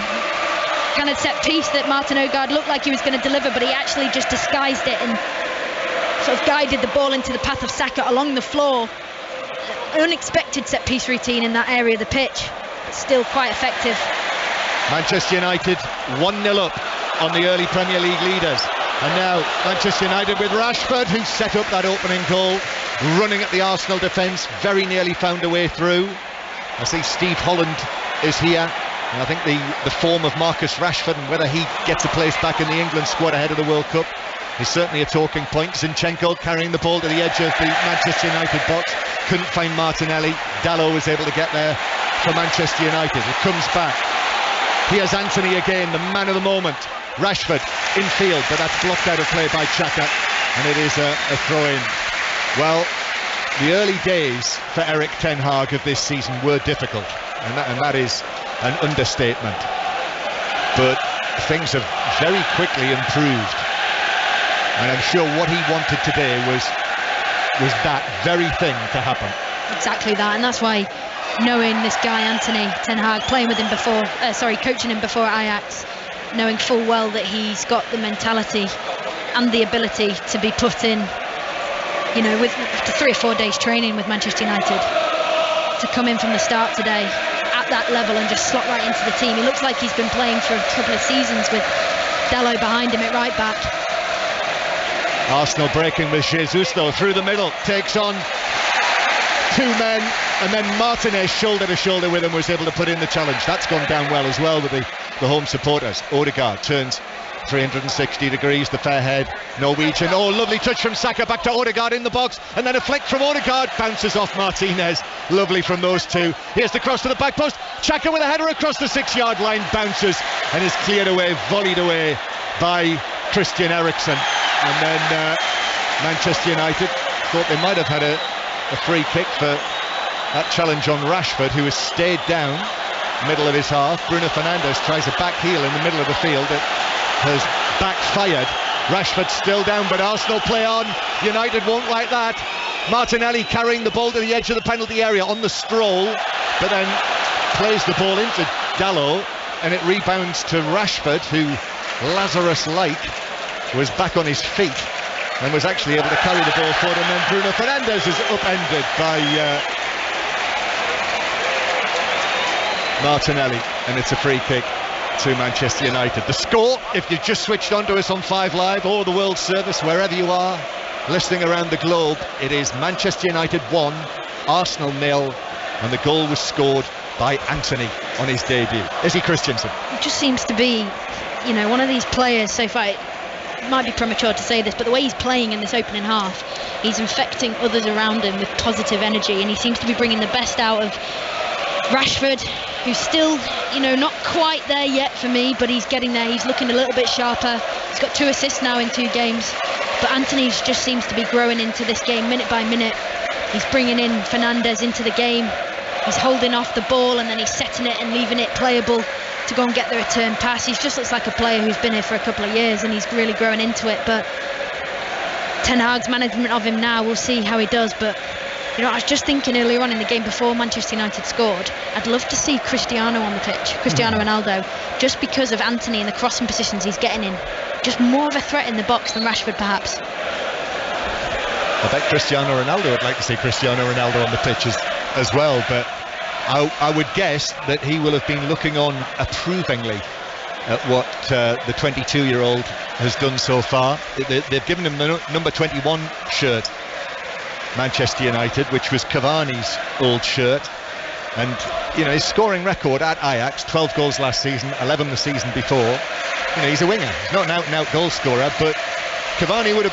Kind of set piece that Martin Odegaard looked like he was going to deliver, but he actually just disguised it and sort of guided the ball into the path of Saka along the floor. Unexpected set piece routine in that area of the pitch, but still quite effective. Manchester United 1-0 up on the early Premier League leaders. And now Manchester United with Rashford, who set up that opening goal, running at the Arsenal defence, very nearly found a way through. I see Steve Holland is here, and I think the form of Marcus Rashford and whether he gets a place back in the England squad ahead of the World Cup is certainly a talking point. Zinchenko carrying the ball to the edge of the Manchester United box, couldn't find Martinelli. Dalot was able to get there for Manchester United. It comes back. Here's Antony again, the man of the moment. Rashford in field, but that's blocked out of play by Xhaka, and it is a throw-in. Well, the early days for Erik ten Hag of this season were difficult, and that is an understatement. But things have very quickly improved, and I'm sure what he wanted today was that very thing to happen. Exactly that, and that's why, knowing this guy Antony ten Hag, playing with him before, coaching him before at Ajax, knowing full well that he's got the mentality and the ability to be put in, you know, with 3 or 4 days training with Manchester United, to come in from the start today, that level and just slot right into the team. He looks like he's been playing for a couple of seasons with Dalot behind him at right back. Arsenal breaking with Jesus though through the middle, takes on two men, and then Martinez shoulder to shoulder with him was able to put in the challenge. That's gone down well as well with the home supporters. Odegaard turns 360 degrees, the fair head Norwegian. Oh, lovely touch from Saka, back to Odegaard in the box, and then a flick from Odegaard, bounces off Martinez. Lovely from those two. Here's the cross to the back post. Xhaka with a header across the 6-yard line, bounces and is cleared away, volleyed away by Christian Eriksen. And then Manchester United thought they might have had a free kick for that challenge on Rashford, who has stayed down middle of his half. Bruno Fernandes tries a back heel in the middle of the field. It has backfired. Rashford still down, but Arsenal play on. United won't like that. Martinelli carrying the ball to the edge of the penalty area on the stroll, but then plays the ball into Dalot, and it rebounds to Rashford, who, Lazarus-like, was back on his feet and was actually able to carry the ball forward, and then Bruno Fernandes is upended by Martinelli, and it's a free kick to Manchester United. The score, if you've just switched on to us on 5 Live or the World Service, wherever you are listening around the globe, it is Manchester United 1, Arsenal 0, and the goal was scored by Antony on his debut. Izzy Christiansen. It just seems to be, you know, one of these players so far. It might be premature to say this, but the way he's playing in this opening half, he's infecting others around him with positive energy, and he seems to be bringing the best out of Rashford, who's still, you know, not quite there yet for me, but he's getting there. He's looking a little bit sharper. He's got 2 assists now in 2 games, but Antony just seems to be growing into this game minute by minute. He's bringing in Fernandes into the game. He's holding off the ball, and then he's setting it and leaving it playable to go and get the return pass. He just looks like a player who's been here for a couple of years, and he's really growing into it. But Ten Hag's management of him now, we'll see how he does. But you know, I was just thinking earlier on in the game before Manchester United scored, I'd love to see Cristiano on the pitch, Cristiano Ronaldo, just because of Antony and the crossing positions he's getting in. Just more of a threat in the box than Rashford, perhaps. I bet Cristiano Ronaldo would like to see Cristiano Ronaldo on the pitch as well, but I would guess that he will have been looking on approvingly at what the 22-year-old has done so far. They've given him the number 21 shirt, Manchester United, which was Cavani's old shirt, and you know, his scoring record at Ajax, 12 goals last season, 11 the season before. You know, he's a winger, he's not an out-and-out goal scorer, but Cavani would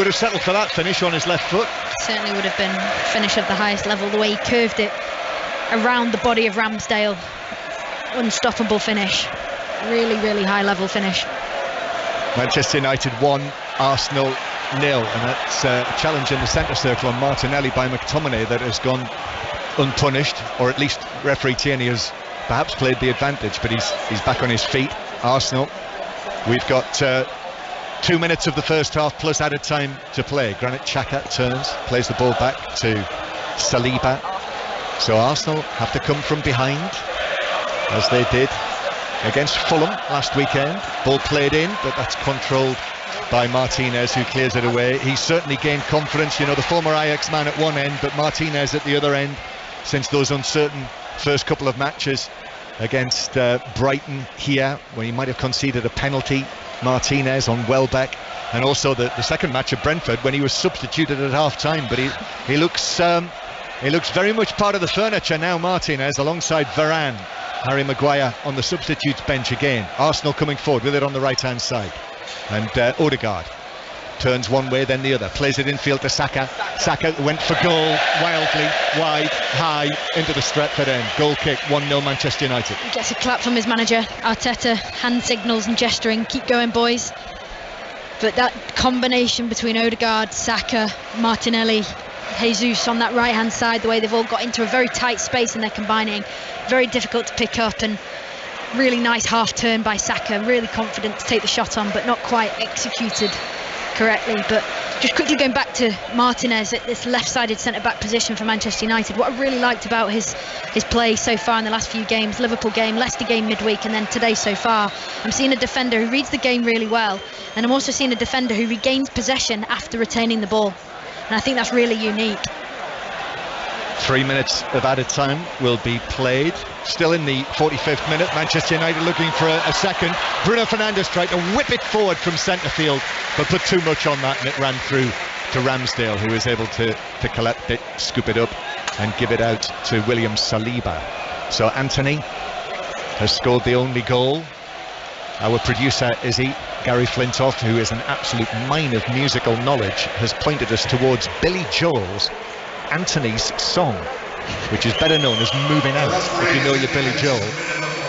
have settled for that finish on his left foot. Certainly would have been a finish of the highest level, the way he curved it around the body of Ramsdale. Unstoppable finish, really, really high level finish. Manchester United 1, Arsenal 0, and that's a challenge in the centre circle on Martinelli by McTominay that has gone unpunished, or at least referee Tierney has perhaps played the advantage, but he's back on his feet. Arsenal, we've got 2 minutes of the first half plus added time to play. Granit Xhaka turns, plays the ball back to Saliba. So Arsenal have to come from behind, as they did against Fulham last weekend. Ball played in, but that's controlled by Martinez, who clears it away. He's certainly gained confidence, you know, the former Ajax man at one end, but Martinez at the other end, since those uncertain first couple of matches against Brighton here, when he might have conceded a penalty. Martinez on Welbeck, and also the second match at Brentford when he was substituted at half-time, but he looks very much part of the furniture now, Martinez, alongside Varane. Harry Maguire on the substitutes bench again. Arsenal coming forward with it on the right-hand side, and Odegaard turns one way then the other, plays it infield to Saka. Saka went for goal, wildly, wide, high, into the Stretford end. Goal kick, 1-0 Manchester United. He gets a clap from his manager, Arteta, hand signals and gesturing, keep going boys. But that combination between Odegaard, Saka, Martinelli, Jesus on that right hand side, the way they've all got into a very tight space and they're combining, very difficult to pick up, and really nice half turn by Saka, really confident to take the shot on, but not quite executed correctly. But just quickly going back to Martinez at this left-sided centre-back position for Manchester United, what I really liked about his play so far in the last few games, Liverpool game, Leicester game midweek, and then today so far, I'm seeing a defender who reads the game really well, and I'm also seeing a defender who regains possession after retaining the ball, and I think that's really unique. 3 minutes of added time will be played. Still in the 45th minute, Manchester United looking for a second. Bruno Fernandes tried to whip it forward from centre field, but put too much on that, and it ran through to Ramsdale, who was able to collect it, scoop it up, and give it out to William Saliba. So Antony has scored the only goal. Our producer, Gary Flintoff, who is an absolute mine of musical knowledge, has pointed us towards Billy Joel's Antony's Song, which is better known as Moving Out, if you know your Billy Joel.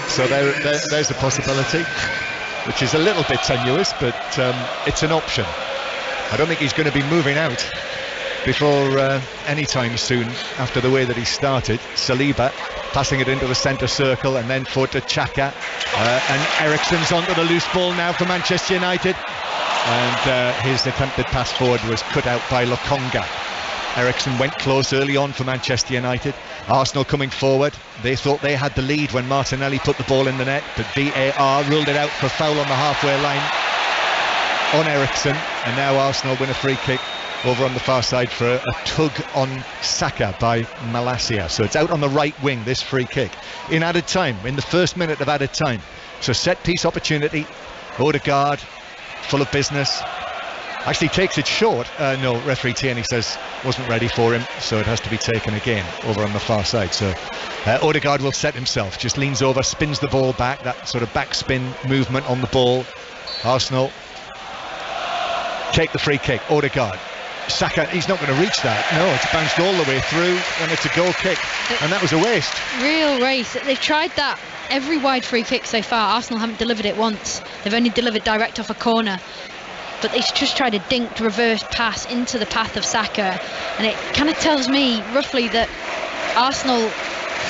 So there's a possibility, which is a little bit tenuous, but it's an option. I don't think he's going to be moving out before any time soon, after the way that he started. Saliba passing it into the centre circle, and then forward to Xhaka, and Eriksen's onto the loose ball now for Manchester United, and his attempted pass forward was cut out by Lokonga. Eriksen went close early on for Manchester United. Arsenal coming forward. They thought they had the lead when Martinelli put the ball in the net, but VAR ruled it out for foul on the halfway line on Eriksen, and now Arsenal win a free kick over on the far side for a tug on Saka by Malacia. So it's out on the right wing, this free kick, in added time, in the first minute of added time. So set piece opportunity, Odegaard, full of business, actually takes it short. No, referee Tierney says wasn't ready for him, so it has to be taken again over on the far side. So Odegaard will set himself, just leans over, spins the ball back, that sort of backspin movement on the ball. Arsenal take the free kick. Odegaard, Saka, he's not going to reach that. No, it's bounced all the way through, and it's a goal kick, and that was a waste. Real waste. They've tried that every wide free kick so far. Arsenal haven't delivered it once. They've only delivered direct off a corner, but they just tried a dinked reverse pass into the path of Saka, and it kind of tells me roughly that Arsenal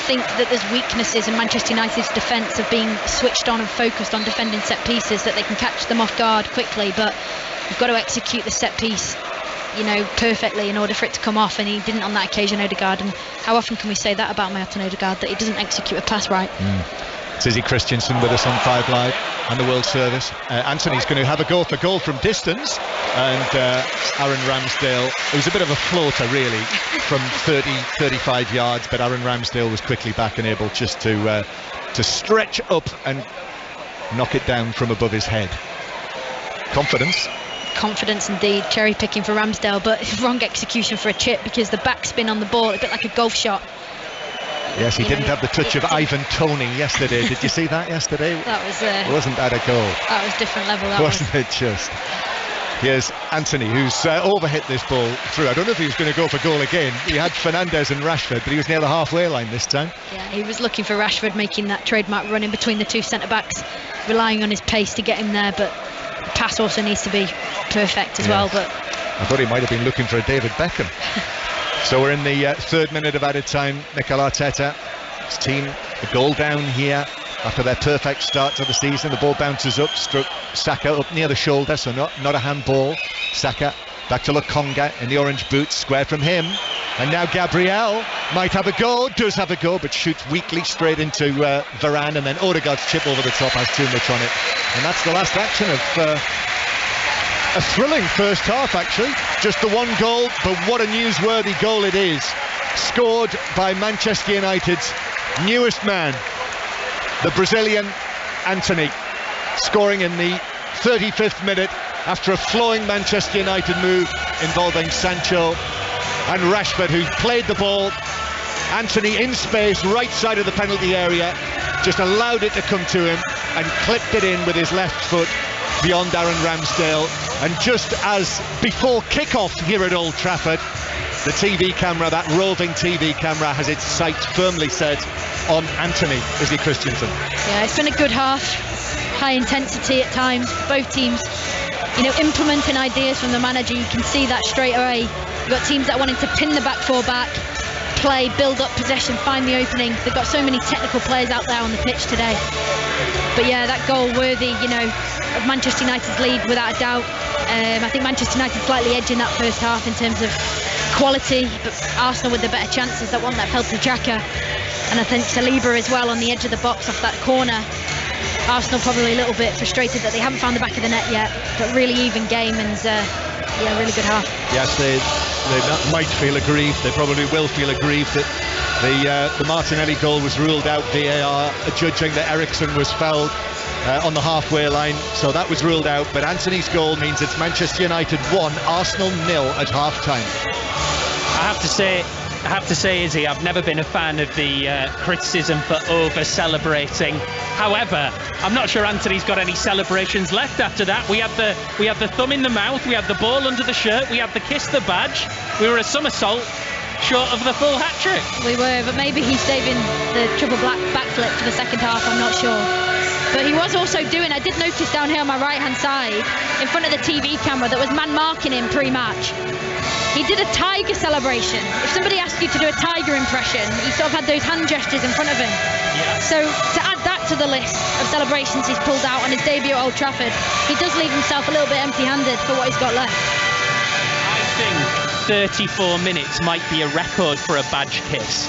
think that there's weaknesses in Manchester United's defence of being switched on and focused on defending set pieces, that they can catch them off guard quickly, but you've got to execute the set piece, you know, perfectly in order for it to come off, and he didn't on that occasion, Odegaard. And how often can we say that about Martin Odegaard, that he doesn't execute a pass right? It's Izzy Christiansen with us on 5 Live and the World Service. Antony's going to have a go for goal from distance, and Aaron Ramsdale, it was a bit of a floater really from 35 yards, but Aaron Ramsdale was quickly back and able just to stretch up and knock it down from above his head. Confidence indeed, cherry picking for Ramsdale, but wrong execution for a chip, because the backspin on the ball, a bit like a golf shot. Yes, he didn't have the touch of Ivan Toney yesterday. Did you see that yesterday? That was wasn't that a goal? That was different level, wasn't it just? Here's Antony, who's overhit this ball through. I don't know if he was going to go for goal again. He had Fernandes and Rashford, but he was near the halfway line this time. Yeah, he was looking for Rashford, making that trademark run in between the two centre-backs, relying on his pace to get him there, but the pass also needs to be perfect as well. But I thought he might have been looking for a David Beckham. So we're in the 3rd minute of added time. Mikel Arteta, his team, a goal down here after their perfect start to the season. The ball bounces up, struck Saka up near the shoulder, so not a handball. Saka back to Lokonga in the orange boots, square from him, and now Gabriel might have a go, does have a go, but shoots weakly straight into Varane, and then Odegaard's chip over the top has too much on it, and that's the last action of a thrilling first half, actually. Just the one goal, but what a newsworthy goal it is. Scored by Manchester United's newest man, the Brazilian Antony, scoring in the 35th minute after a flowing Manchester United move involving Sancho and Rashford, who played the ball. Antony in space, right side of the penalty area, just allowed it to come to him and clipped it in with his left foot beyond Aaron Ramsdale. And just as before kick-off here at Old Trafford, the TV camera, that roving TV camera, has its sights firmly set on Antony, Izzy Christiansen. Yeah, it's been a good half, high intensity at times. Both teams, you know, implementing ideas from the manager. You can see that straight away. You've got teams that wanted to pin the back four back, play, build up possession, find the opening. They've got so many technical players out there on the pitch today. But yeah, that goal worthy, you know, of Manchester United's lead without a doubt. I think Manchester United slightly edging that first half in terms of quality, but Arsenal with the better chances. That one that fell to Xhaka, and I think Saliba as well on the edge of the box off that corner. Arsenal probably a little bit frustrated that they haven't found the back of the net yet, but really even game, and Yeah, really good half. Yes, they might feel aggrieved. They probably will feel aggrieved that the Martinelli goal was ruled out. VAR judging that Eriksen was fouled on the halfway line, so that was ruled out. But Antony's goal means it's Manchester United 1, Arsenal 0 at half-time. I have to say, Izzy, I've never been a fan of the criticism for over-celebrating. However, I'm not sure Antony's got any celebrations left after that. We had the thumb in the mouth, we had the ball under the shirt, we had the kiss the badge, we were a somersault short of the full hat-trick. We were, but maybe he's saving the triple black backflip for the second half, I'm not sure. But he was also doing, I did notice down here on my right-hand side, in front of the TV camera, that was man marking him pre-match. He did a tiger celebration. If somebody asked you to do a tiger impression, he sort of had those hand gestures in front of him. Yeah. So to add that to the list of celebrations he's pulled out on his debut at Old Trafford, he does leave himself a little bit empty-handed for what he's got left. I think 34 minutes might be a record for a badge kiss.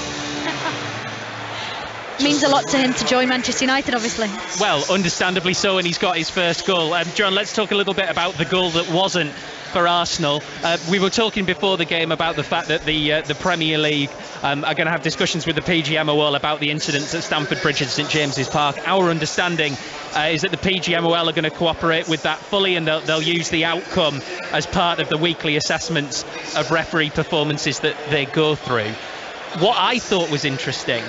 Means a lot to him to join Manchester United, obviously. Well, understandably so, and he's got his first goal. John, let's talk a little bit about the goal that wasn't for Arsenal. We were talking before the game about the fact that the Premier League are going to have discussions with the PGMOL about the incidents at Stamford Bridge and St James's Park. Our understanding is that the PGMOL are going to cooperate with that fully, and they'll use the outcome as part of the weekly assessments of referee performances that they go through. What I thought was interesting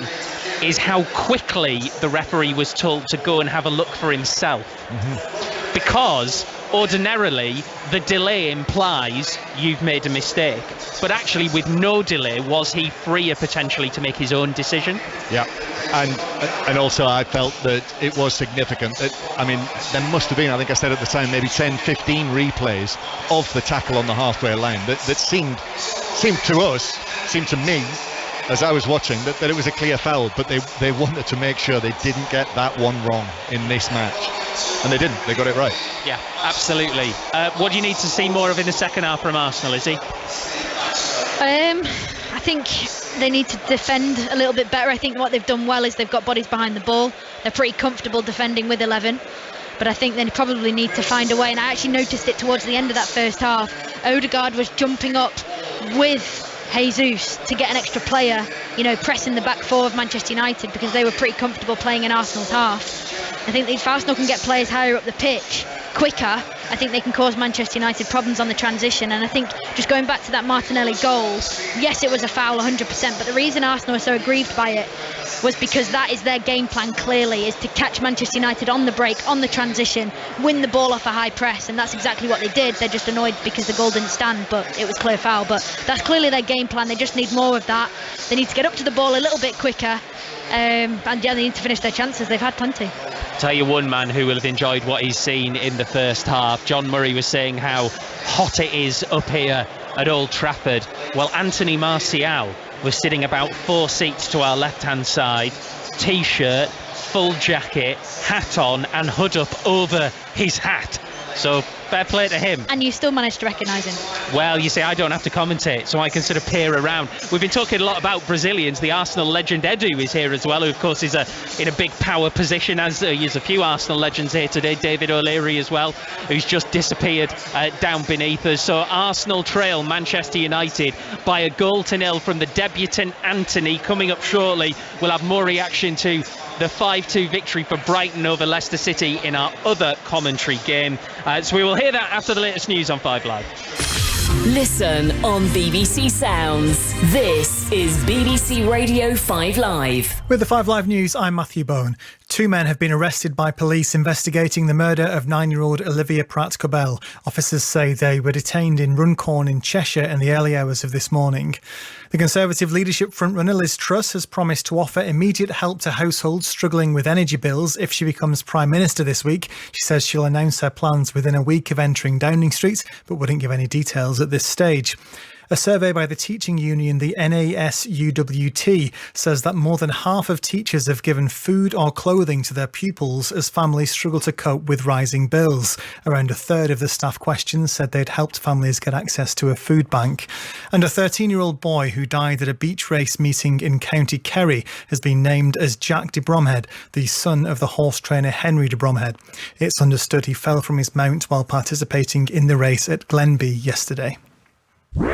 is how quickly the referee was told to go and have a look for himself. Mm-hmm. Because ordinarily the delay implies you've made a mistake, but actually with no delay was he freer potentially to make his own decision. Yeah, and also I felt that it was significant. I mean, there must have been, I think I said at the time, maybe 10-15 replays of the tackle on the halfway line that seemed to me as I was watching that it was a clear foul, but they wanted to make sure they didn't get that one wrong in this match, and they didn't. They got it right. Yeah, absolutely. What do you need to see more of in the second half from Arsenal, Izzy? I think they need to defend a little bit better. I think what they've done well is they've got bodies behind the ball. They're pretty comfortable defending with 11, but I think they probably need to find a way, and I actually noticed it towards the end of that first half. Odegaard was jumping up with Jesus to get an extra player, pressing the back four of Manchester United, because they were pretty comfortable playing in Arsenal's half. I think if Arsenal can get players higher up the pitch quicker, I think they can cause Manchester United problems on the transition. And I think just going back to that Martinelli goal, yes, it was a foul 100%, but the reason Arsenal were so aggrieved by it was because that is their game plan, clearly, is to catch Manchester United on the break, on the transition, win the ball off a high press, and that's exactly what they did. They're just annoyed because the goal didn't stand, but it was clear foul. But that's clearly their game plan. They just need more of that. They need to get up to the ball a little bit quicker, and yeah, they need to finish their chances. They've had plenty. Tell you one man who will have enjoyed what he's seen in the first half. John Murray was saying how hot it is up here at Old Trafford. Well, Anthony Martial was sitting about 4 seats to our left-hand side, t-shirt, full jacket, hat on, and hood up over his hat. So fair play to him. And you still managed to recognise him. Well, you see, I don't have to commentate, so I can sort of peer around. We've been talking a lot about Brazilians. The Arsenal legend Edu is here as well, who of course is in a big power position, as there's a few Arsenal legends here today. David O'Leary as well, who's just disappeared down beneath us. So Arsenal trail Manchester United by 1-0 from the debutant Antony. Coming up shortly, we'll have more reaction to the 5-2 victory for Brighton over Leicester City in our other commentary game. So we will hear that after the latest news on 5 Live. Listen on BBC Sounds. This is BBC Radio 5 Live. With the 5 Live News, I'm Matthew Bone. 2 men have been arrested by police investigating the murder of 9-year-old Olivia Pratt-Cobell. Officers say they were detained in Runcorn in Cheshire in the early hours of this morning. The Conservative leadership frontrunner Liz Truss has promised to offer immediate help to households struggling with energy bills if she becomes Prime Minister this week. She says she'll announce her plans within a week of entering Downing Street, but wouldn't give any details at this stage. A survey by the teaching union, the NASUWT, says that more than half of teachers have given food or clothing to their pupils as families struggle to cope with rising bills. Around a third of the staff questioned said they'd helped families get access to a food bank. And a 13-year-old boy who died at a beach race meeting in County Kerry has been named as Jack de Bromhead, the son of the horse trainer Henry de Bromhead. It's understood he fell from his mount while participating in the race at Glenby yesterday. More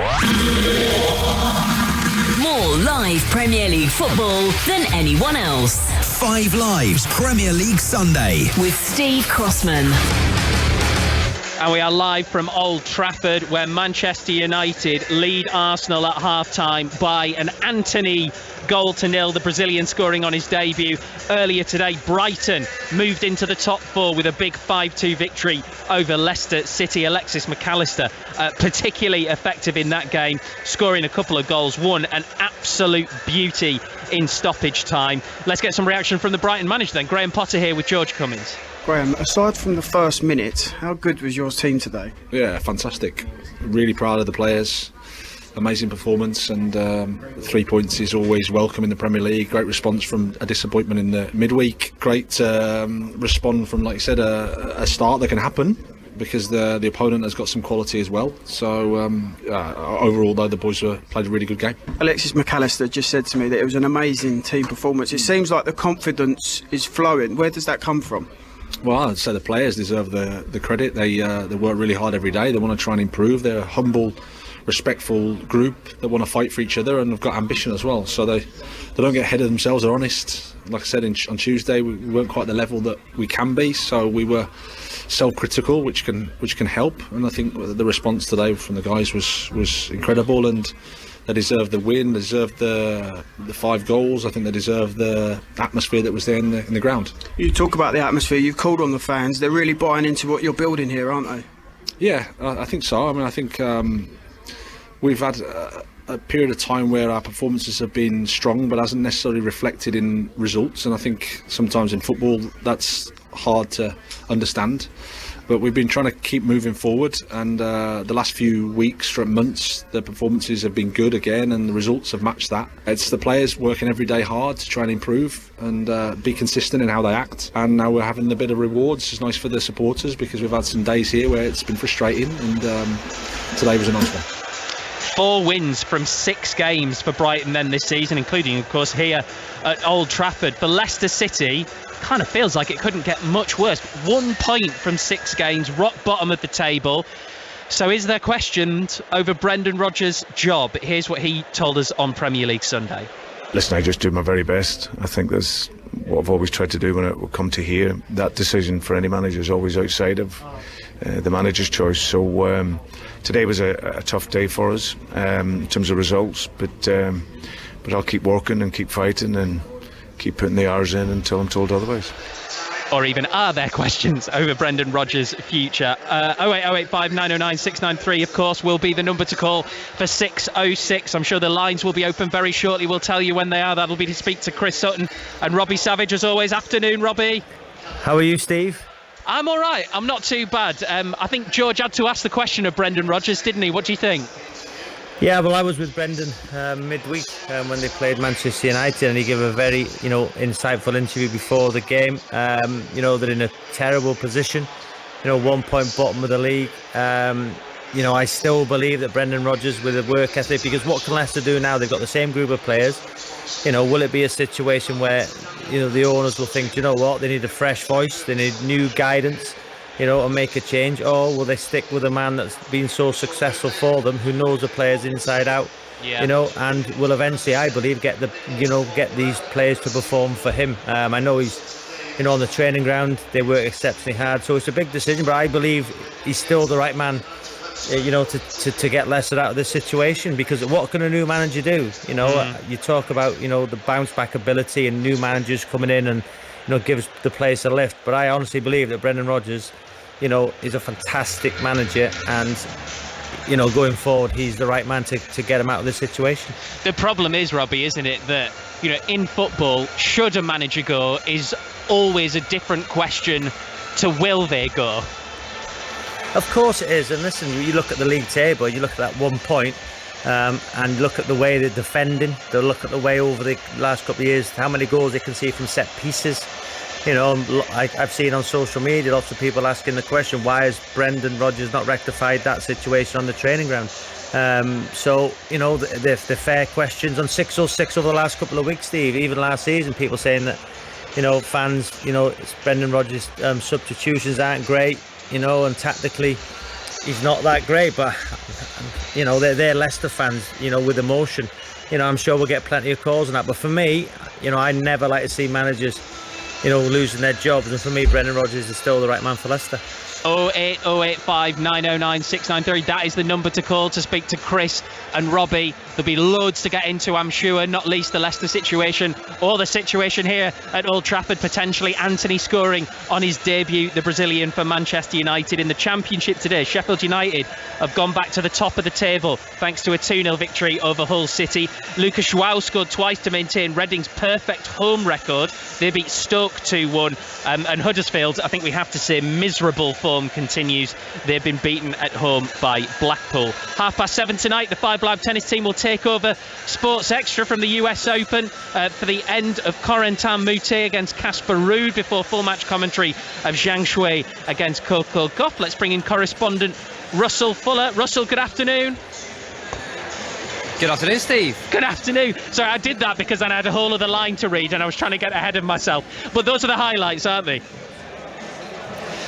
live Premier League football than anyone else. 5 Live's Premier League Sunday with Steve Crossman. And we are live from Old Trafford, where Manchester United lead Arsenal at half-time by an Antony goal to nil. The Brazilian scoring on his debut earlier today. Brighton moved into the top 4 with a big 5-2 victory over Leicester City. Alexis McAllister particularly effective in that game, scoring a couple of goals. One, an absolute beauty in stoppage time. Let's get some reaction from the Brighton manager then. Graham Potter here with George Cummins. Graham, aside from the first minute, how good was your team today? Yeah, fantastic. Really proud of the players. Amazing performance, and 3 points is always welcome in the Premier League. Great response from a disappointment in the midweek. Great respond from, like you said, a start that can happen because the opponent has got some quality as well. So overall, though, the boys played a really good game. Alexis McAllister just said to me that it was an amazing team performance. It seems like the confidence is flowing. Where does that come from? Well, I'd say the players deserve the credit. They work really hard every day. They want to try and improve. They're a humble, respectful group that want to fight for each other and have got ambition as well. So they don't get ahead of themselves. They're honest. Like I said on Tuesday, we weren't quite the level that we can be. So we were self-critical, which can help. And I think the response today from the guys was incredible, and they deserve the win. They deserve the 5 goals. I think they deserve the atmosphere that was there in the ground. You talk about the atmosphere. You've called on the fans. They're really buying into what you're building here, aren't they? Yeah, I think so. I mean, I think we've had a period of time where our performances have been strong, but hasn't necessarily reflected in results. And I think sometimes in football that's hard to understand. But we've been trying to keep moving forward, and the last few weeks or months the performances have been good again, and the results have matched that. It's the players working every day hard to try and improve and be consistent in how they act, and now we're having a bit of rewards. It's nice for the supporters because we've had some days here where it's been frustrating, and today was a nice one. 4 wins from 6 games for Brighton then this season, including of course here at Old Trafford. For Leicester City, kind of feels like it couldn't get much worse. 1 point from 6 games, rock bottom of the table. So is there questions over Brendan Rodgers' job? Here's what he told us on Premier League Sunday. Listen, I just do my very best. I think that's what I've always tried to do when it come to here. That decision for any manager is always outside of the manager's choice. So today was a tough day for us in terms of results, but I'll keep working and keep fighting and keep putting the hours in until I'm told otherwise. Or even are there questions over Brendan Rodgers' future? 08085 909 693, of course, will be the number to call for 606. I'm sure the lines will be open very shortly. We'll tell you when they are. That'll be to speak to Chris Sutton and Robbie Savage, as always. Afternoon, Robbie. How are you, Steve? I'm all right. I'm not too bad. I think George had to ask the question of Brendan Rodgers, didn't he? What do you think? Yeah, well, I was with Brendan midweek when they played Manchester United, and he gave a very, insightful interview before the game. They're in a terrible position, 1 point bottom of the league. I still believe that Brendan Rodgers with a work ethic, because what can Leicester do now? They've got the same group of players. Will it be a situation where, the owners will think, you know what, they need a fresh voice, they need new guidance, and make a change, or will they stick with a man that's been so successful for them, who knows the players inside out, and will eventually, I believe, get these players to perform for him. I know he's, on the training ground, they work exceptionally hard, so it's a big decision, but I believe he's still the right man, to get Leicester out of this situation, because what can a new manager do? You talk about, the bounce back ability and new managers coming in and, gives the place a lift, but I honestly believe that Brendan Rodgers, is a fantastic manager, and going forward he's the right man to get him out of this situation. The problem is, Robbie, isn't it, that in football, should a manager go is always a different question to will they go. Of course it is, and listen, you look at the league table, you look at that 1 point, and look at the way they're defending. They'll look at the way over the last couple of years, how many goals they can see from set pieces. You know, I've seen on social media lots of people asking the question, why has Brendan Rodgers not rectified that situation on the training ground? So, you know, the fair questions on 606 over the last couple of weeks, Steve, even last season, people saying that, you know, fans, you know, it's Brendan Rodgers' substitutions aren't great, you know, and tactically he's not that great, but, you know, they're Leicester fans, you know, with emotion. You know, I'm sure we'll get plenty of calls on that, but for me, you know, I never like to see managers, you know, losing their jobs, and for me, Brendan Rodgers is still the right man for Leicester. 08085 909 693. That is the number to call to speak to Chris and Robbie. There'll be loads to get into, I'm sure, not least the Leicester situation or the situation here at Old Trafford, potentially Antony scoring on his debut, the Brazilian for Manchester United in the Championship today. Sheffield United have gone back to the top of the table thanks to a 2-0 victory over Hull City. Lucas João scored twice to maintain Reading's perfect home record. They beat Stoke 2-1, and Huddersfield, I think we have to say, miserable form continues. They've been beaten at home by Blackpool. 7:30 tonight, the Five Live tennis team will take over Sports Extra from the US Open for the end of Corentin Moutet against Casper Ruud before full match commentary of Zhang Shui against Coco Gauff. Let's bring in correspondent Russell Fuller. Russell, good afternoon. Good afternoon, Steve. Good afternoon. Sorry, I did that because I had a whole other line to read and I was trying to get ahead of myself. But those are the highlights, aren't they?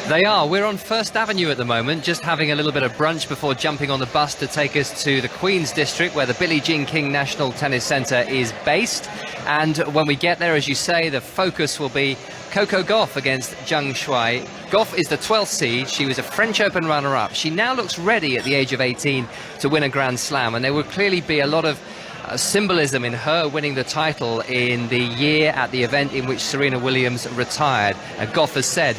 They are. We're on First Avenue at the moment, just having a little bit of brunch before jumping on the bus to take us to the Queen's District, where the Billie Jean King National Tennis Centre is based. And when we get there, as you say, the focus will be Coco Gauff against Zhang Shui. Gauff is the 12th seed. She was a French Open runner-up. She now looks ready at the age of 18 to win a Grand Slam, and there will clearly be a lot of symbolism in her winning the title in the year at the event in which Serena Williams retired. And Gauff has said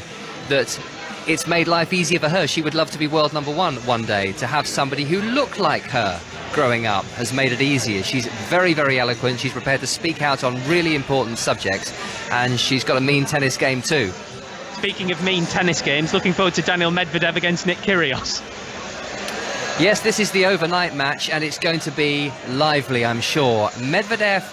that it's made life easier for her. She would love to be world number one day. To have somebody who looked like her growing up has made it easier. She's very, very eloquent. She's prepared to speak out on really important subjects, and she's got a mean tennis game too. Speaking of mean tennis games, looking forward to Daniil Medvedev against Nick Kyrgios. Yes, this is the overnight match, and it's going to be lively, I'm sure. Medvedev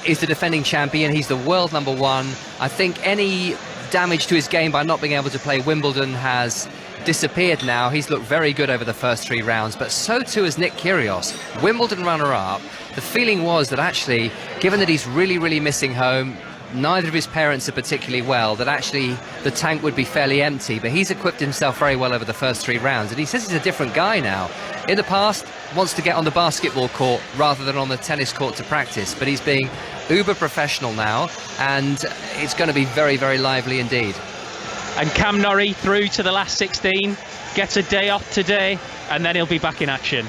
is the defending champion. He's the world number one. I think any damage to his game by not being able to play Wimbledon has disappeared now. He's looked very good over the first 3 rounds, but so too has Nick Kyrgios, Wimbledon runner-up. The feeling was that actually, given that he's really, really missing home, neither of his parents are particularly well, that actually the tank would be fairly empty, but he's equipped himself very well over the first 3 rounds, and he says he's a different guy now. In the past, wants to get on the basketball court rather than on the tennis court to practice, but he's being uber professional now, and it's going to be very, very lively indeed. And Cam Norrie through to the last 16, gets a day off today, and then he'll be back in action.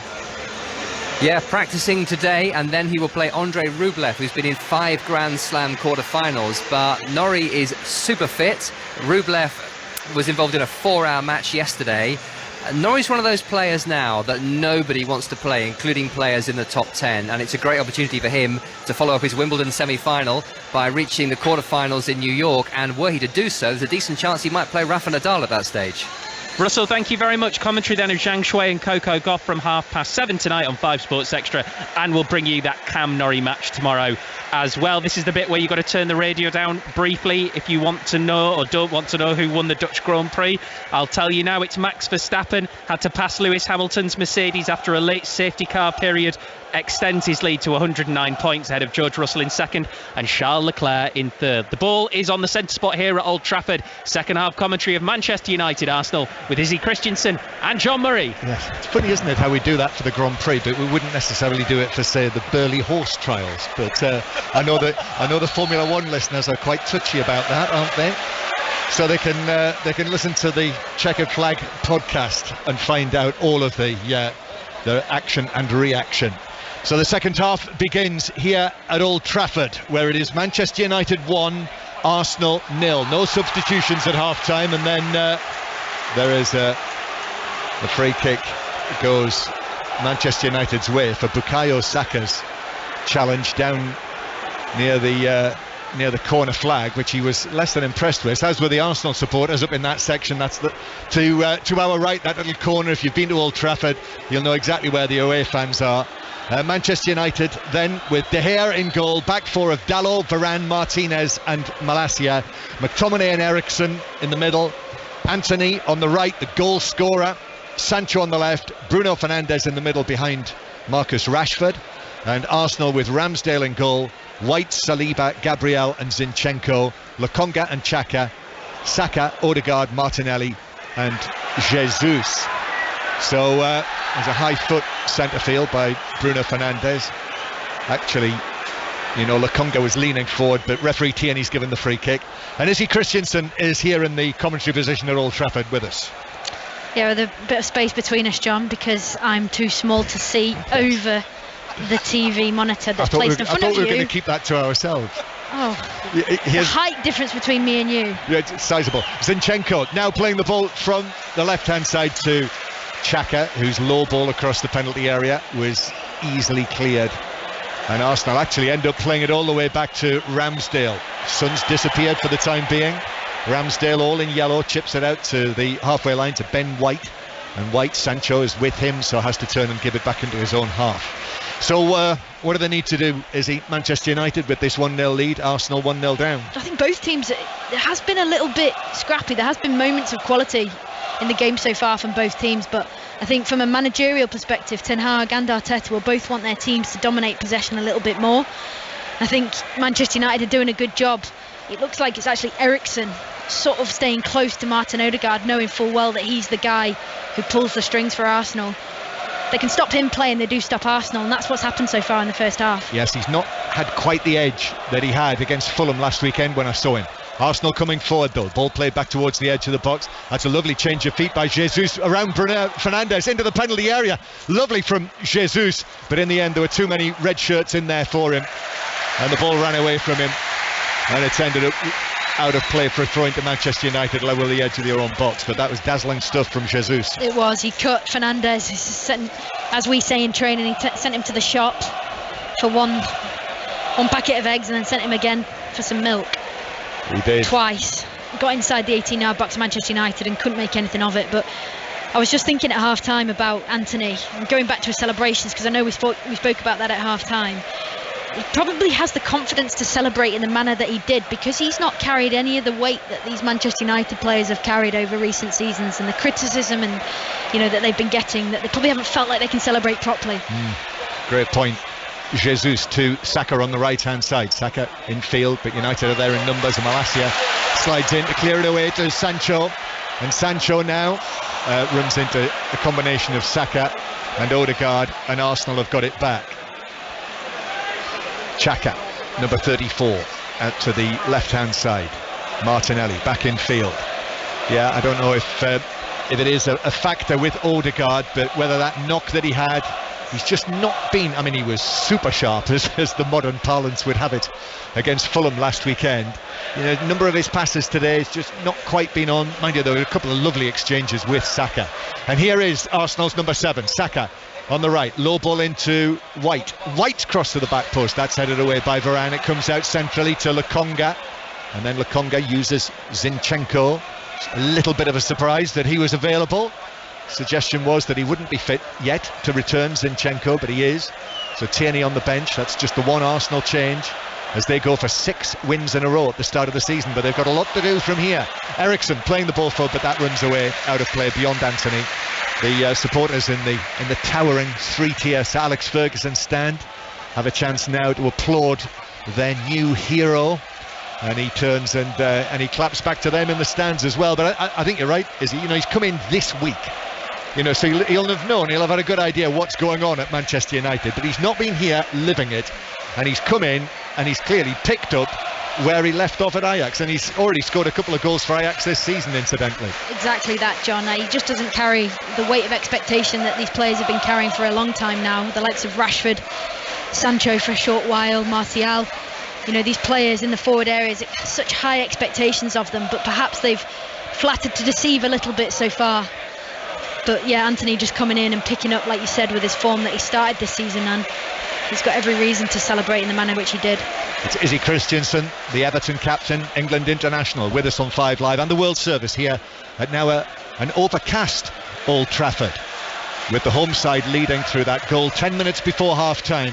Yeah, practicing today, and then he will play Andrei Rublev, who's been in 5 Grand Slam quarterfinals. But Norrie is super fit. Rublev was involved in a 4-hour match yesterday. Norrie's one of those players now that nobody wants to play, including players in the top 10, and it's a great opportunity for him to follow up his Wimbledon semi-final by reaching the quarterfinals in New York, and were he to do so, there's a decent chance he might play Rafa Nadal at that stage. Russell, thank you very much. Commentary then of Zhang Shui and Coco Gauff from 7:30 tonight on 5 Sports Extra, and we'll bring you that Cam Norrie match tomorrow as well. This is the bit where you've got to turn the radio down briefly if you want to know or don't want to know who won the Dutch Grand Prix. I'll tell you now, it's Max Verstappen. Had to pass Lewis Hamilton's Mercedes after a late safety car period, extends his lead to 109 points ahead of George Russell in second and Charles Leclerc in third. The ball is on the centre spot here at Old Trafford. Second half commentary of Manchester United Arsenal with Izzy Christensen and John Murray. Yes, it's funny, isn't it, how we do that for the Grand Prix, but we wouldn't necessarily do it for, say, the Burley Horse Trials. But I know the Formula One listeners are quite touchy about that, aren't they? So they can listen to the Checkered Flag podcast and find out all of the action and reaction. So the second half begins here at Old Trafford, where it is Manchester United 1, Arsenal 0. No substitutions at half-time, and then there is the free kick goes Manchester United's way for Bukayo Saka's challenge down near the near the corner flag, which he was less than impressed with, as were the Arsenal supporters up in that section. That's to our right, that little corner. If you've been to Old Trafford, you'll know exactly where the away fans are. Manchester United then with De Gea in goal, back four of Dalot, Varane, Martinez and Malacia, McTominay and Eriksen in the middle, Antony on the right, the goal scorer, Sancho on the left, Bruno Fernandes in the middle behind Marcus Rashford, and Arsenal with Ramsdale in goal, White, Saliba, Gabriel and Zinchenko, Lokonga and Xhaka, Saka, Odegaard, Martinelli and Jesus. So there's a high foot centre field by Bruno Fernandes. Actually, Lokonga was leaning forward, but referee Tierney's given the free kick. And Izzy Christiansen is here in the commentary position at Old Trafford with us. Yeah, with a bit of space between us, John, because I'm too small to see over the TV monitor that's placed in front of you. I thought we were going to keep that to ourselves. Oh, the height difference between me and you. Yeah, it's sizable. Zinchenko now playing the ball from the left-hand side to Xhaka, whose low ball across the penalty area was easily cleared. And Arsenal actually end up playing it all the way back to Ramsdale. Son's disappeared for the time being. Ramsdale, all in yellow, chips it out to the halfway line to Ben White. And White, Sancho is with him, so has to turn and give it back into his own half. So what do they need to do? Is it Manchester United with this 1-0 lead, Arsenal 1-0 down? I think both teams, it has been a little bit scrappy. There has been moments of quality in the game so far from both teams, but I think from a managerial perspective, Ten Hag and Arteta will both want their teams to dominate possession a little bit more. I think Manchester United are doing a good job. It looks like it's actually Eriksen sort of staying close to Martin Odegaard, knowing full well that he's the guy who pulls the strings for Arsenal. They can stop him playing, they do stop Arsenal, and that's what's happened so far in the first half. Yes, he's not had quite the edge that he had against Fulham last weekend when I saw him. Arsenal coming forward though, ball played back towards the edge of the box. That's a lovely change of feet by Jesus around Bruno Fernandes into the penalty area. Lovely from Jesus, but in the end there were too many red shirts in there for him, and the ball ran away from him, and it's ended up out of play for a throw into Manchester United level the edge of their own box. But that was dazzling stuff from Jesus. It was. He cut Fernandes, as we say in training, he sent him to the shop for one packet of eggs and then sent him again for some milk. He did. Twice. Got inside the 18-yard box of Manchester United and couldn't make anything of it. But I was just thinking at half-time about Antony and going back to his celebrations, because I know we spoke about that at half-time. He probably has the confidence to celebrate in the manner that he did, because he's not carried any of the weight that these Manchester United players have carried over recent seasons, and the criticism and that they've been getting, that they probably haven't felt like they can celebrate properly. Great point. Jesus to Saka on the right hand side. Saka in field, but United are there in numbers, and Malacia slides in to clear it away to Sancho, and Sancho now runs into a combination of Saka and Odegaard, and Arsenal have got it back. Xhaka, number 34, out to the left-hand side. Martinelli back in field. Yeah, I don't know if it is a factor with Odegaard, but whether that knock that he had, he's just not been. I mean, he was super sharp, as the modern parlance would have it, against Fulham last weekend. A number of his passes today has just not quite been on. Mind you, there were a couple of lovely exchanges with Saka. And here is Arsenal's number 7, Saka. On the right, low ball into White. White cross to the back post. That's headed away by Varane. It comes out centrally to Lokonga, and then Lokonga uses Zinchenko. A little bit of a surprise that he was available. Suggestion was that he wouldn't be fit yet to return Zinchenko, but he is. So Tierney on the bench. That's just the one Arsenal change as they go for 6 wins in a row at the start of the season, but they've got a lot to do from here. Eriksen playing the ball forward, but that runs away out of play beyond Antony. The supporters in the towering 3-tier Sir Alex Ferguson stand have a chance now to applaud their new hero, and he turns and he claps back to them in the stands as well. But I think you're right, Izzy. He's come in this week, so he'll have known, he'll have had a good idea what's going on at Manchester United, but he's not been here living it, and he's come in and he's clearly picked up where he left off at Ajax, and he's already scored a couple of goals for Ajax this season, incidentally. Exactly that, John. He just doesn't carry the weight of expectation that these players have been carrying for a long time now. The likes of Rashford, Sancho for a short while, Martial. These players in the forward areas, such high expectations of them, but perhaps they've flattered to deceive a little bit so far. But yeah, Antony just coming in and picking up, like you said, with his form that he started this season, and he's got every reason to celebrate in the manner which he did. It's Izzy Christiansen, the Everton captain, England international, with us on 5 Live and the World Service here at now an overcast Old Trafford, with the home side leading through that goal 10 minutes before half-time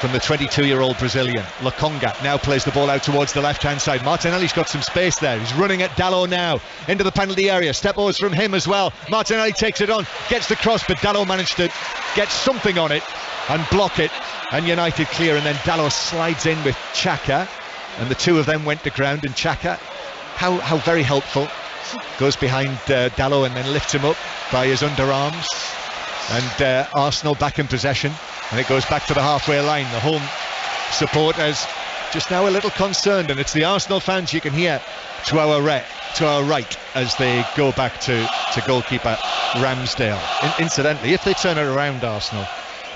from the 22-year-old Brazilian. Lokonga now plays the ball out towards the left-hand side. Martinelli's got some space there. He's running at Dalot now into the penalty area. Step overs from him as well. Martinelli takes it on, gets the cross, but Dalot managed to get something on it and block it, and United clear. And then Dalot slides in with Xhaka, and the two of them went to ground, and Xhaka, how very helpful, goes behind Dalot and then lifts him up by his underarms, and Arsenal back in possession. And it goes back to the halfway line. The home supporters just now a little concerned, and it's the Arsenal fans you can hear to our right as they go back to goalkeeper Ramsdale. Incidentally, if they turn it around, Arsenal,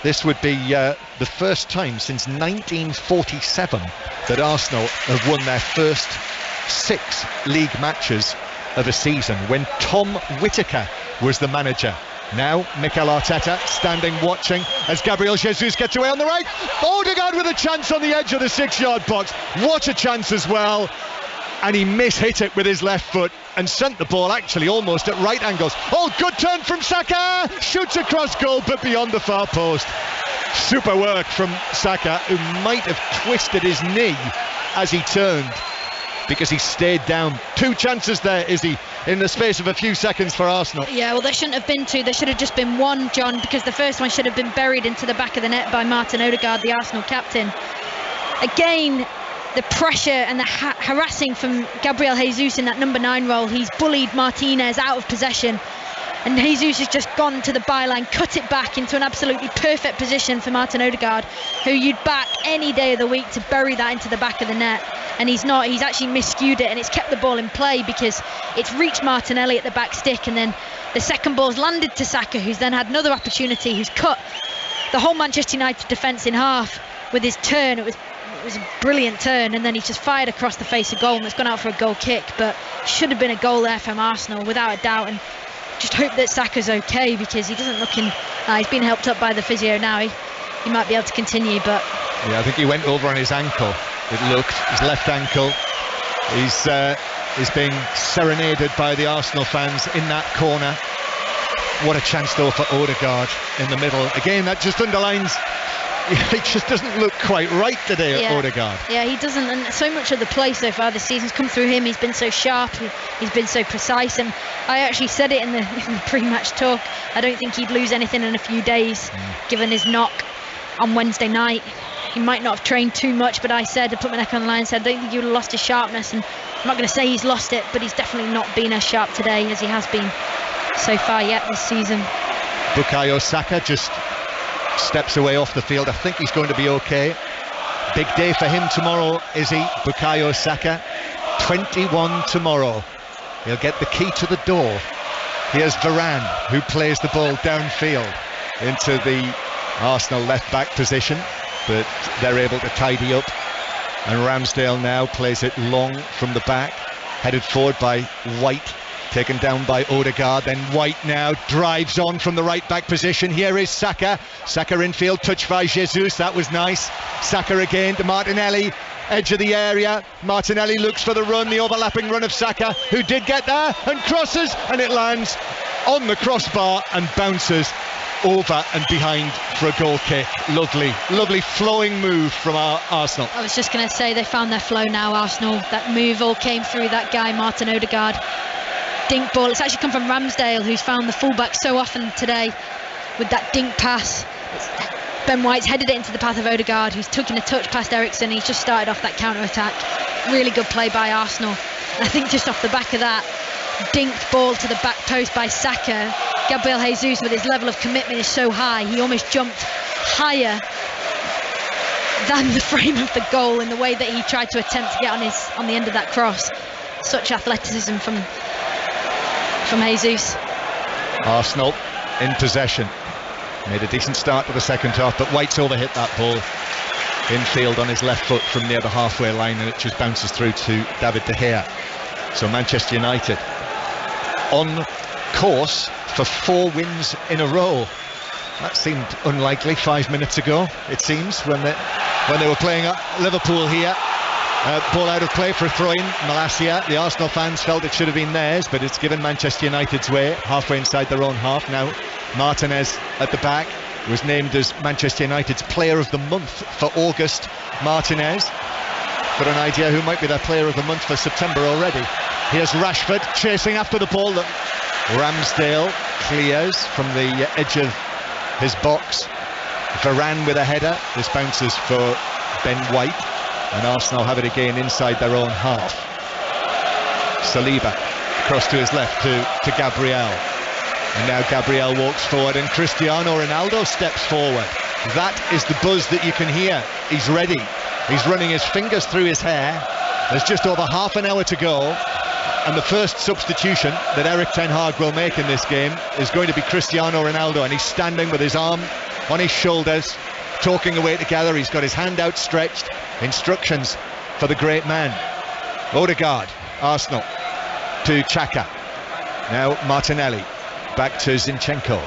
this would be the first time since 1947 that Arsenal have won their first 6 league matches of a season, when Tom Whittaker was the manager. Now Mikel Arteta standing watching as Gabriel Jesus gets away on the right. Odegaard with a chance on the edge of the 6-yard box. What a chance as well. And he mishit it with his left foot and sent the ball actually almost at right angles. Oh, good turn from Saka. Shoots across goal but beyond the far post. Super work from Saka, who might have twisted his knee as he turned, because he stayed down. 2 chances there, Izzy, in the space of a few seconds for Arsenal. Yeah, well, there shouldn't have been 2. There should have just been 1, John, because the first one should have been buried into the back of the net by Martin Odegaard, the Arsenal captain. Again, the pressure and the harassing from Gabriel Jesus in that number 9 role. He's bullied Martinez out of possession, and Jesus has just gone to the byline, cut it back into an absolutely perfect position for Martin Odegaard, who you'd back any day of the week to bury that into the back of the net. And he's not. He's actually miscued it, and it's kept the ball in play because it's reached Martinelli at the back stick, and then the second ball's landed to Saka, who's then had another opportunity, who's cut the whole Manchester United defence in half with his turn. It was a brilliant turn, and then he's just fired across the face of goal, and it's gone out for a goal kick, but should have been a goal there from Arsenal without a doubt. And just hope that Saka's okay, because he doesn't look in. He's been helped up by the physio now. He might be able to continue, but yeah, I think he went over on his ankle. It looked, his left ankle. He's being serenaded by the Arsenal fans in that corner. What a chance though for Odegaard in the middle. Again, that just underlines he just doesn't look quite right today, Odegaard. Yeah, he doesn't, and so much of the play so far this season's come through him. He's been so sharp, he's been so precise, and I actually said it in the pre-match talk. I don't think he'd lose anything in a few days, given his knock on Wednesday night. He might not have trained too much, but I put my neck on the line and said I don't think he would have lost his sharpness, and I'm not going to say he's lost it, but he's definitely not been as sharp today as he has been so far yet this season. Bukayo Saka just steps away off the field. I think he's going to be okay. Big day for him tomorrow, is he? Bukayo Saka, 21 tomorrow. He'll get the key to the door. Here's Varane, who plays the ball downfield into the Arsenal left back position, but they're able to tidy up, and Ramsdale now plays it long from the back, headed forward by White, taken down by Odegaard. Then White now drives on from the right back position. Here is Saka infield, touched by Jesus, that was nice. Saka again to Martinelli, edge of the area. Martinelli looks for the run, the overlapping run of Saka, who did get there and crosses, and it lands on the crossbar and bounces over and behind for a goal kick. Lovely flowing move from Arsenal. I was just going to say, they found their flow now, Arsenal. That move all came through that guy Martin Odegaard. Dink ball, it's actually come from Ramsdale, who's found the fullback so often today with that dink pass. Ben White's headed it into the path of Odegaard, who's taken a touch past Eriksen. He's just started off that counter-attack. Really good play by Arsenal. And I think just off the back of that dinked ball to the back post by Saka, Gabriel Jesus, with his level of commitment, is so high, he almost jumped higher than the frame of the goal in the way that he tried to attempt to get on the end of that cross. Such athleticism from Jesus. Arsenal in possession. Made a decent start to the second half, but White's overhit that ball infield on his left foot from near the halfway line, and it just bounces through to David De Gea. So Manchester United on course for 4 wins in a row. That seemed unlikely 5 minutes ago, it seems, when they were playing at Liverpool here. Ball out of play for a throw-in. Malacia, the Arsenal fans felt it should have been theirs, but it's given Manchester United's way, halfway inside their own half. Now Martinez at the back was named as Manchester United's Player of the Month for August. Martinez, got an idea who might be their Player of the Month for September already. Here's Rashford chasing after the ball that Ramsdale clears from the edge of his box. Varane with a header. This bounces for Ben White, and Arsenal have it again inside their own half. Saliba across to his left to Gabriel, and now Gabriel walks forward and Cristiano Ronaldo steps forward. That is the buzz that you can hear. He's ready. He's running his fingers through his hair. There's just over half an hour to go, and the first substitution that Eric Ten Hag will make in this game is going to be Cristiano Ronaldo, and he's standing with his arm on his shoulders, talking away together. He's got his hand outstretched. Instructions for the great man. Odegaard, Arsenal, to Xhaka. Now Martinelli, back to Zinchenko.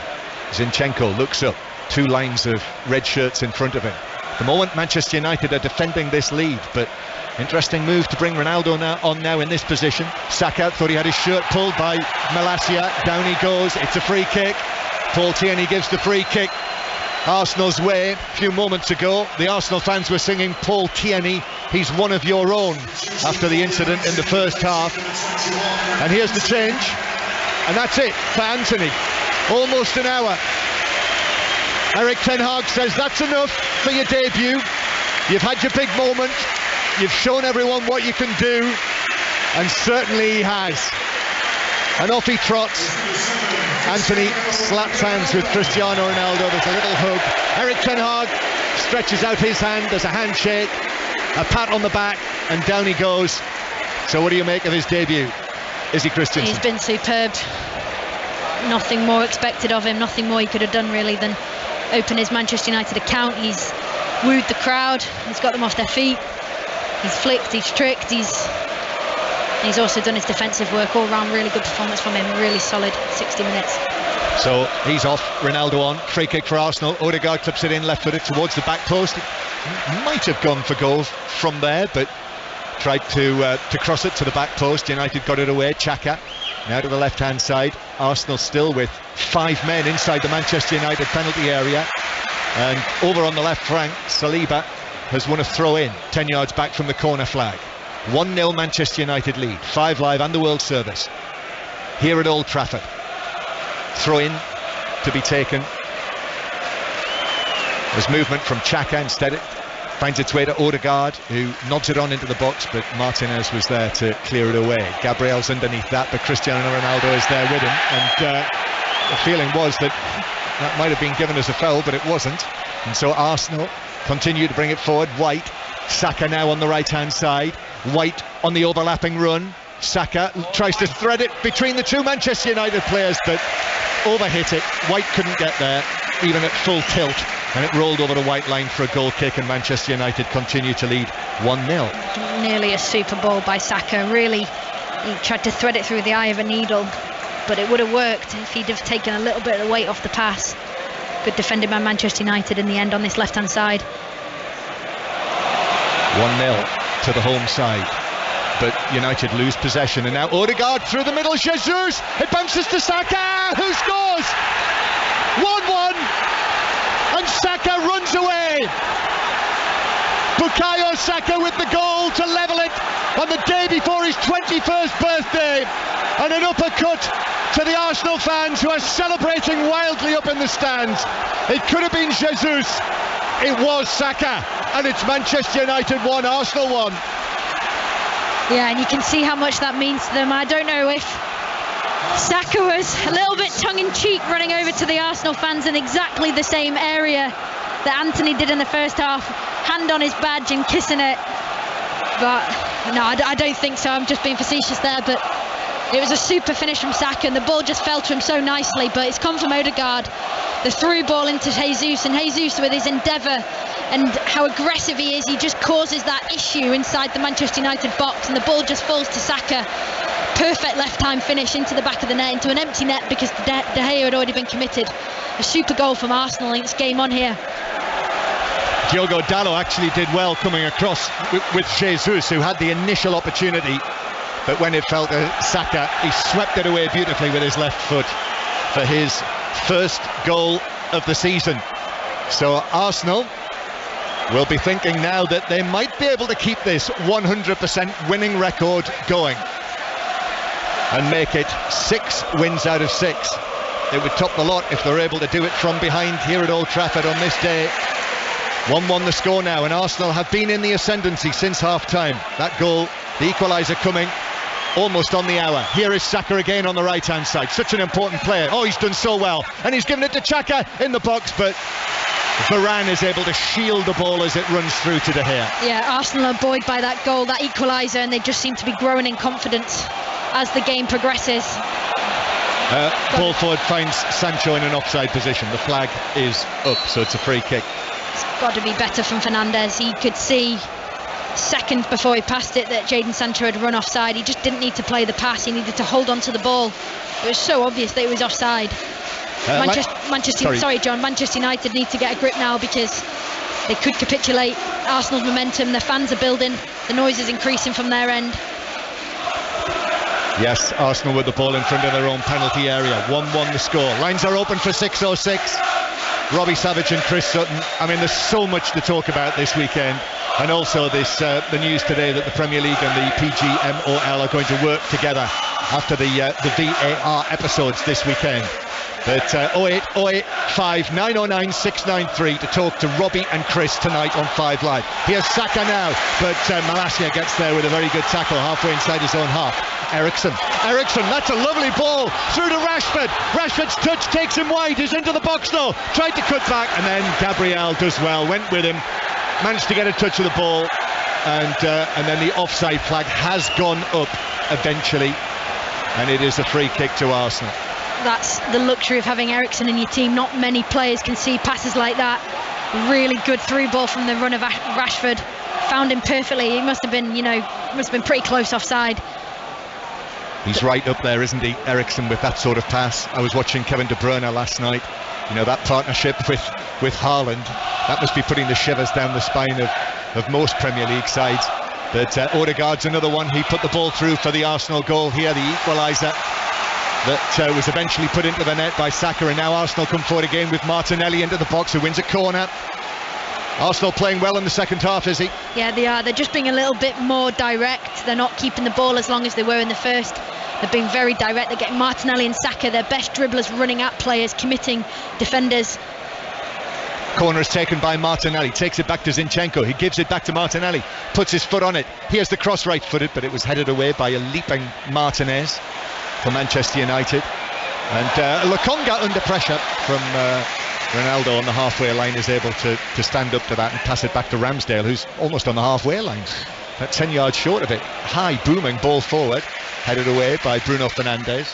Zinchenko looks up, 2 lines of red shirts in front of him. At the moment Manchester United are defending this lead, but interesting move to bring Ronaldo now in this position. Saka thought he had his shirt pulled by Malacia. Down he goes. It's a free kick. Paul Tierney gives the free kick Arsenal's way. A few moments ago the Arsenal fans were singing Paul Tierney, he's one of your own, after the incident in the first half. And here's the change, and that's it for Antony. Almost an hour. Eric Ten Hag says that's enough for your debut. You've had your big moment, you've shown everyone what you can do, and certainly he has. And off he trots. Antony slaps hands with Cristiano Ronaldo. There's a little hug. Eric Ten Hag stretches out his hand. There's a handshake, a pat on the back, and down he goes. So what do you make of his debut, Izzy Christensen? He's been superb. Nothing more expected of him, nothing more he could have done really than open his Manchester United account. He's wooed the crowd, he's got them off their feet, he's flicked, he's tricked, he's also done his defensive work. All round really good performance from him, really solid 60 minutes. So he's off, Ronaldo on, free kick for Arsenal. Odegaard clips it in left-footed towards the back post. Might have gone for goal from there, but tried to cross it to the back post. United got it away. Xhaka now to the left-hand side. Arsenal still with 5 men inside the Manchester United penalty area, and over on the left flank Saliba has won a throw-in 10 yards back from the corner flag. 1-0 Manchester United lead. 5 Live and the World Service here at Old Trafford. Throw-in to be taken. There's movement from Xhaka. Instead it finds its way to Odegaard, who nods it on into the box, but Martinez was there to clear it away. Gabriel's underneath that, but Cristiano Ronaldo is there with him, and the feeling was that might have been given as a foul, but it wasn't. And so Arsenal continue to bring it forward. White, Saka now on the right hand side. White on the overlapping run. Saka tries to thread it between the 2 Manchester United players, but overhit it. White couldn't get there, even at full tilt, and it rolled over the white line for a goal kick, and Manchester United continue to lead 1-0. Nearly a super ball by Saka. Really, he tried to thread it through the eye of a needle, but it would have worked if he'd have taken a little bit of the weight off the pass. Good defended by Manchester United in the end on this left hand side. 1-0 to the home side, but United lose possession, and now Odegaard through the middle. Jesus, it bounces to Saka, who scores. 1-1, and Saka runs away. Bukayo Saka with the goal to level it on the day before his 21st birthday, and an uppercut to the Arsenal fans who are celebrating wildly up in the stands. It could have been Jesus, it was Saka, and it's Manchester United 1, Arsenal 1. Yeah, and you can see how much that means to them. I don't know if Saka was a little bit tongue-in-cheek running over to the Arsenal fans in exactly the same area that Antony did in the first half, hand on his badge and kissing it. But no, I don't think so. I'm just being facetious there, but it was a super finish from Saka, and the ball just fell to him so nicely, but it's come from Odegaard. The through ball into Jesus, and Jesus with his endeavour and how aggressive he is, he just causes that issue inside the Manchester United box, and the ball just falls to Saka. perfect left-time finish into the back of the net, into an empty net, because De Gea had already been committed. A super goal from Arsenal, and it's game on here. Diogo Dalot actually did well coming across with Jesus, who had the initial opportunity, but when it fell to Saka, he swept it away beautifully with his left foot for his first goal of the season. So Arsenal will be thinking now that they might be able to keep this 100% winning record going and make it 6 wins out of 6. It would top the lot if they're able to do it from behind here at Old Trafford on this day. 1-1 the score now, and Arsenal have been in the ascendancy since half-time. That goal, the equaliser, coming almost on the hour. Here is Saka again on the right-hand side. Such an important player. Oh, he's done so well. And he's given it to Xhaka in the box, but Varane is able to shield the ball as it runs through to De Gea. Yeah, Arsenal are buoyed by that goal, that equaliser, and they just seem to be growing in confidence as the game progresses. Ball forward finds Sancho in an offside position. The flag is up, so it's a free kick. It's got to be better from Fernandes. He could see seconds before he passed it that Jadon Sancho had run offside. He just didn't need to play the pass. He needed to hold on to the ball. It was so obvious that it was offside. Manchester United need to get a grip now, because they could capitulate. Arsenal's momentum, their fans are building, the noise is increasing from their end. Yes, Arsenal with the ball in front of their own penalty area. 1-1 the score. Lines are open for 6:06. Robbie Savage and Chris Sutton. I mean, there's so much to talk about this weekend, and also this the news today that the Premier League and the PGMOL are going to work together after the VAR episodes this weekend. But 08085 909 693 to talk to Robbie and Chris tonight on 5 Live. Here's Saka now, but Malacia gets there with a very good tackle halfway inside his own half. Ericsson, that's a lovely ball through to Rashford. Rashford's touch takes him wide. He's into the box now. Tried to cut back, and then Gabriel does well. Went with him, managed to get a touch of the ball, and then the offside flag has gone up eventually, and it is a free kick to Arsenal. That's the luxury of having Ericsson in your team. Not many players can see passes like that. Really good through ball from the run of Rashford. Found him perfectly. He must have been pretty close offside. He's right up there, isn't he, Ericsson, with that sort of pass. I was watching Kevin De Bruyne last night. You know, that partnership with Haaland, that must be putting the shivers down the spine of most Premier League sides. But Odegaard's another one. He put the ball through for the Arsenal goal here, the equaliser that was eventually put into the net by Saka, and now Arsenal come forward again with Martinelli into the box, who wins a corner. Arsenal playing well in the second half, is he? Yeah, they are. They're just being a little bit more direct. They're not keeping the ball as long as they were in the first. They're being very direct. They're getting Martinelli and Saka, their best dribblers, running at players, committing defenders. Corner is taken by Martinelli, takes it back to Zinchenko. He gives it back to Martinelli, puts his foot on it. Here's the cross, right-footed, but it was headed away by a leaping Martinez for Manchester United. And Lokonga, under pressure from Ronaldo on the halfway line, is able to stand up to that and pass it back to Ramsdale, who's almost on the halfway line. About 10 yards short of it. High, booming ball forward, headed away by Bruno Fernandes.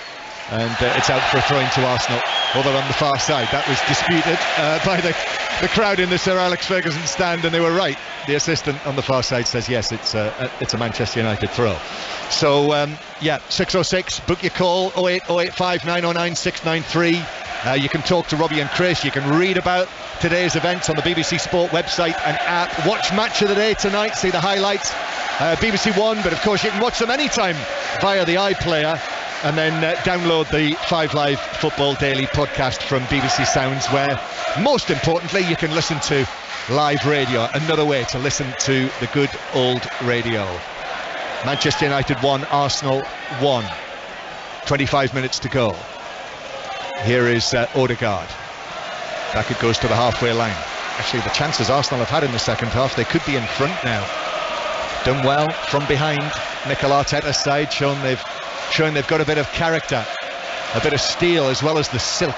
And it's out for a throw-in to Arsenal over on the far side. That was disputed by the crowd in the Sir Alex Ferguson stand, and they were right. The assistant on the far side says yes, it's a Manchester United throw. So 6:06, book your call, 08085 909 693. You can talk to Robbie and Chris. You can read about today's events on the BBC Sport website and app. Watch Match of the Day tonight, see the highlights. BBC One, but of course you can watch them anytime via the iPlayer. And then download the 5 Live Football Daily podcast from BBC Sounds, where most importantly you can listen to live radio. Another way to listen to the good old radio. Manchester United 1, Arsenal 1. 25 minutes to go. Here is Odegaard. Back it goes to the halfway line. Actually, the chances Arsenal have had in the second half, they could be in front now. Done well from behind. Mikel Arteta's side, showing they've got a bit of character, a bit of steel, as well as the silk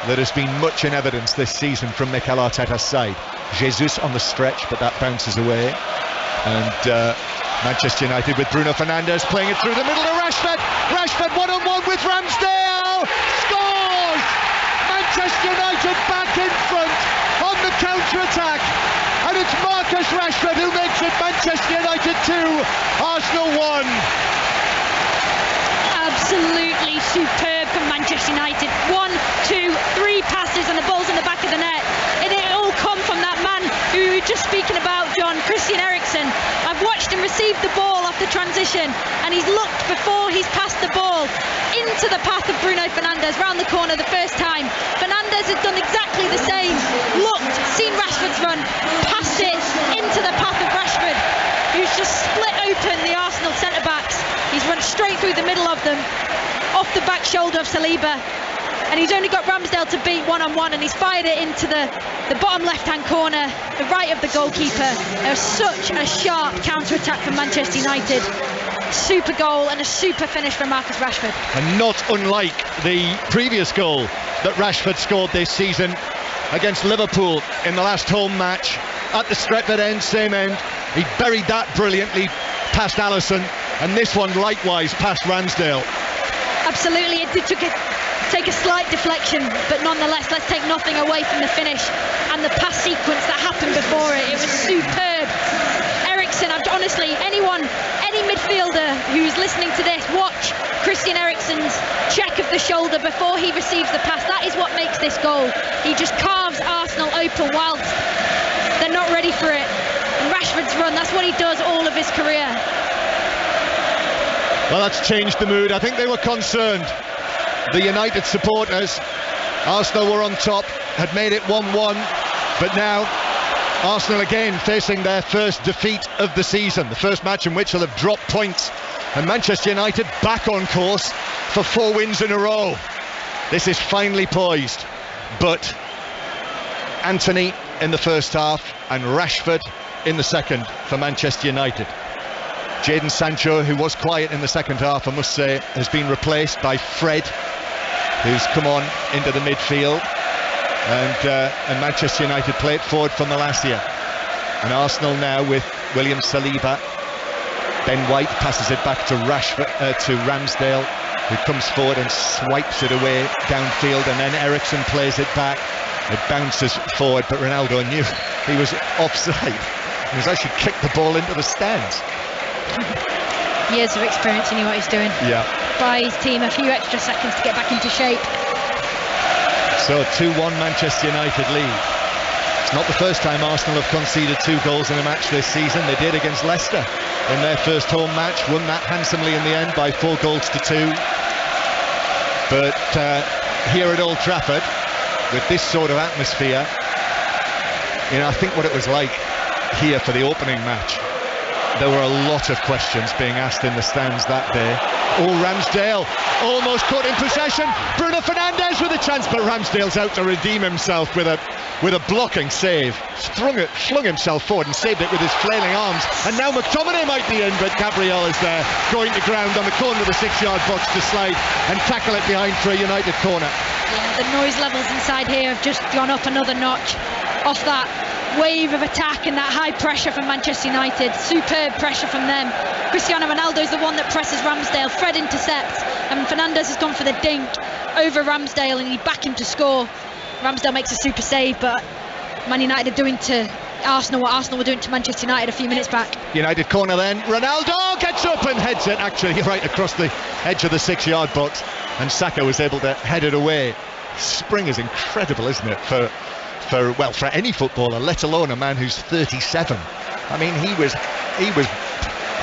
that has been much in evidence this season from Mikel Arteta's side. Jesus on the stretch, but that bounces away. And Manchester United with Bruno Fernandes playing it through the middle to Rashford. Rashford one-on-one with Ramsdale. Scores! Manchester United back in front on the counter-attack. And it's Marcus Rashford who makes it Manchester United 2, Arsenal 1. superb from Manchester United. 1, 2, 3 passes and the ball's in the back of the net. And it all come from that man who we were just speaking about, John, Christian Eriksen. I've watched him receive the ball off the transition, and he's looked before he's passed the ball into the path of Bruno Fernandes round the corner the first time. Fernandes has done exactly the same. Looked, seen Rashford's run, passed it into the path of Rashford, who's just split open the Arsenal centre-backs. He's run straight through the middle of them, off the back shoulder of Saliba, and he's only got Ramsdale to beat one-on-one, and he's fired it into the bottom left-hand corner, the right of the goalkeeper. There was such a sharp counter-attack from Manchester United. Super goal and a super finish from Marcus Rashford. And not unlike the previous goal that Rashford scored this season against Liverpool in the last home match at the Stretford end, same end. He buried that brilliantly past Alisson, and this one likewise past Ramsdale. Absolutely, it did take a slight deflection, but nonetheless, let's take nothing away from the finish and the pass sequence that happened before it. It was superb. Eriksen, honestly, any midfielder who's listening to this, watch Christian Eriksen's check of the shoulder before he receives the pass. That is what makes this goal. He just carves Arsenal open whilst they're not ready for it. And Rashford's run, that's what he does all of his career. Well, that's changed the mood. I think they were concerned, the United supporters. Arsenal were on top, had made it 1-1, but now Arsenal again facing their first defeat of the season, the first match in which they'll have dropped points, and Manchester United back on course for 4 wins in a row. This is finely poised, but Antony in the first half and Rashford in the second for Manchester United. Jadon Sancho, who was quiet in the second half, I must say, has been replaced by Fred, who's come on into the midfield, and Manchester United play it forward for Malacia. And Arsenal now with William Saliba. Ben White passes it back to Ramsdale, who comes forward and swipes it away downfield, and then Eriksen plays it back. It bounces forward, but Ronaldo knew he was offside. He was actually kicked the ball into the stands. Years of experience, he knew what he's doing. Yeah. Buy his team a few extra seconds to get back into shape. So 2-1 Manchester United lead. It's not the first time Arsenal have conceded 2 goals in a match this season. They did against Leicester in their first home match, won that handsomely in the end by 4 goals to 2. But here at Old Trafford, with this sort of atmosphere, I think what it was like here for the opening match. There were a lot of questions being asked in the stands that day. Oh, Ramsdale almost caught in possession. Bruno Fernandes with a chance, but Ramsdale's out to redeem himself with a blocking save. Flung himself forward and saved it with his flailing arms. And now McTominay might be in, but Gabriel is there, going to ground on the corner of the 6-yard box to slide and tackle it behind for a United corner. Yeah, the noise levels inside here have just gone up another notch off that wave of attack and that high pressure from Manchester United. Superb pressure from them. Cristiano Ronaldo is the one that presses Ramsdale. Fred intercepts, and Fernandes has gone for the dink over Ramsdale, and he back him to score. Ramsdale makes a super save, but Man United are doing to Arsenal what Arsenal were doing to Manchester United a few minutes back. United corner then. Ronaldo gets up and heads it actually right across the edge of the 6-yard box, and Saka was able to head it away. Spring is incredible, isn't it, for any footballer, let alone a man who's 37. I mean, he was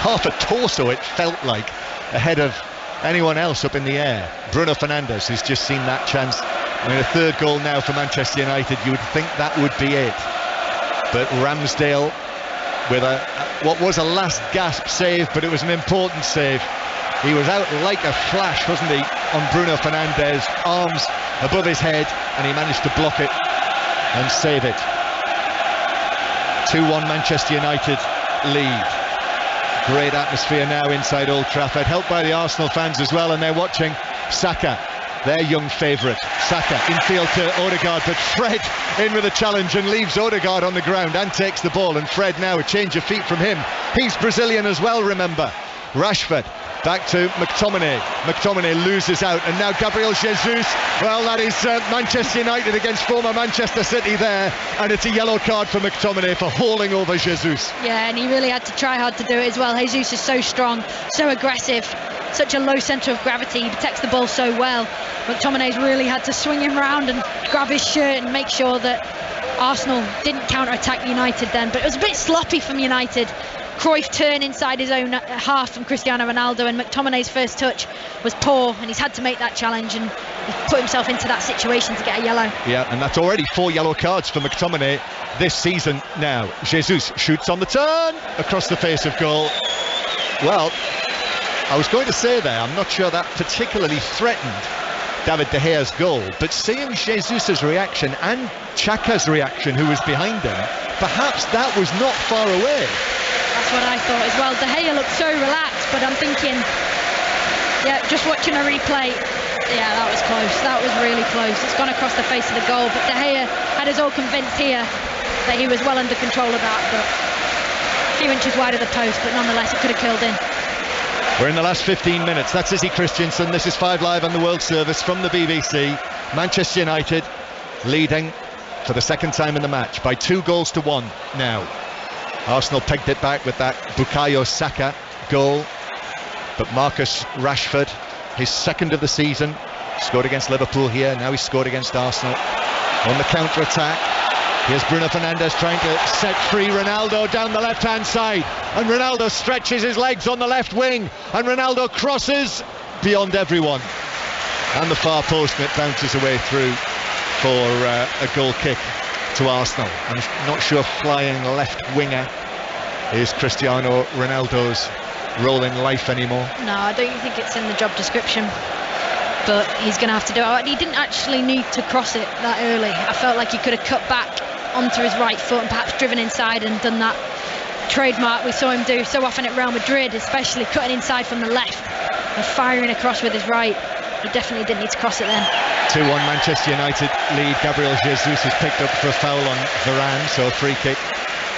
half a torso, it felt like, ahead of anyone else up in the air. Bruno Fernandes, who's just seen that chance. I mean, a 3rd goal now for Manchester United. You would think that would be it, but Ramsdale with what was a last gasp save, but it was an important save. He was out like a flash, wasn't he, on Bruno Fernandes, arms above his head, and he managed to block it and save it. 2-1 Manchester United lead. Great atmosphere now inside Old Trafford, helped by the Arsenal fans as well, and they're watching Saka, their young favourite. Saka infield to Odegaard, but Fred in with a challenge and leaves Odegaard on the ground and takes the ball, and Fred now a change of feet from him. He's Brazilian as well, remember. Rashford Back to McTominay. McTominay loses out, and now Gabriel Jesus. Well, that is Manchester United against former Manchester City there, and it's a yellow card for McTominay for hauling over Jesus. Yeah, and he really had to try hard to do it as well. Jesus is so strong, so aggressive, such a low centre of gravity. He protects the ball so well. McTominay's really had to swing him around and grab his shirt and make sure that Arsenal didn't counter-attack United then. But it was a bit sloppy from United. Cruyff turned inside his own half from Cristiano Ronaldo, and McTominay's first touch was poor, and he's had to make that challenge, and he's put himself into that situation to get a yellow. Yeah, and that's already 4 yellow cards for McTominay this season now. Jesus shoots on the turn across the face of goal. Well, I was going to say there, I'm not sure that particularly threatened David De Gea's goal, but seeing Jesus' reaction and Xhaka's reaction, who was behind him, perhaps that was not far away. That's what I thought as well. De Gea looked so relaxed, but I'm thinking, yeah, just watching a replay, yeah, that was close. That was really close. It's gone across the face of the goal, but De Gea had us all convinced here that he was well under control of that, but a few inches wide of the post, but nonetheless it could have killed in. We're in the last 15 minutes. That's Izzy Christiansen. This is 5 Live on the World Service from the BBC. Manchester United leading for the second time in the match by 2-1 now. Arsenal pegged it back with that Bukayo Saka goal, but Marcus Rashford, his second of the season, scored against Liverpool here. Now he's scored against Arsenal on the counter-attack. Here's Bruno Fernandes trying to set free Ronaldo down the left-hand side, and Ronaldo stretches his legs on the left wing, and Ronaldo crosses beyond everyone, and the far post, and it bounces away through for a goal kick to Arsenal. I'm not sure flying left winger is Cristiano Ronaldo's role in life anymore. No, I don't think it's in the job description, but he's going to have to do it. He didn't actually need to cross it that early. I felt like he could have cut back onto his right foot and perhaps driven inside and done that trademark we saw him do so often at Real Madrid, especially cutting inside from the left and firing across with his right. He definitely didn't need to cross it then. 2-1 Manchester United lead. Gabriel Jesus is picked up for a foul on Varane, so a free kick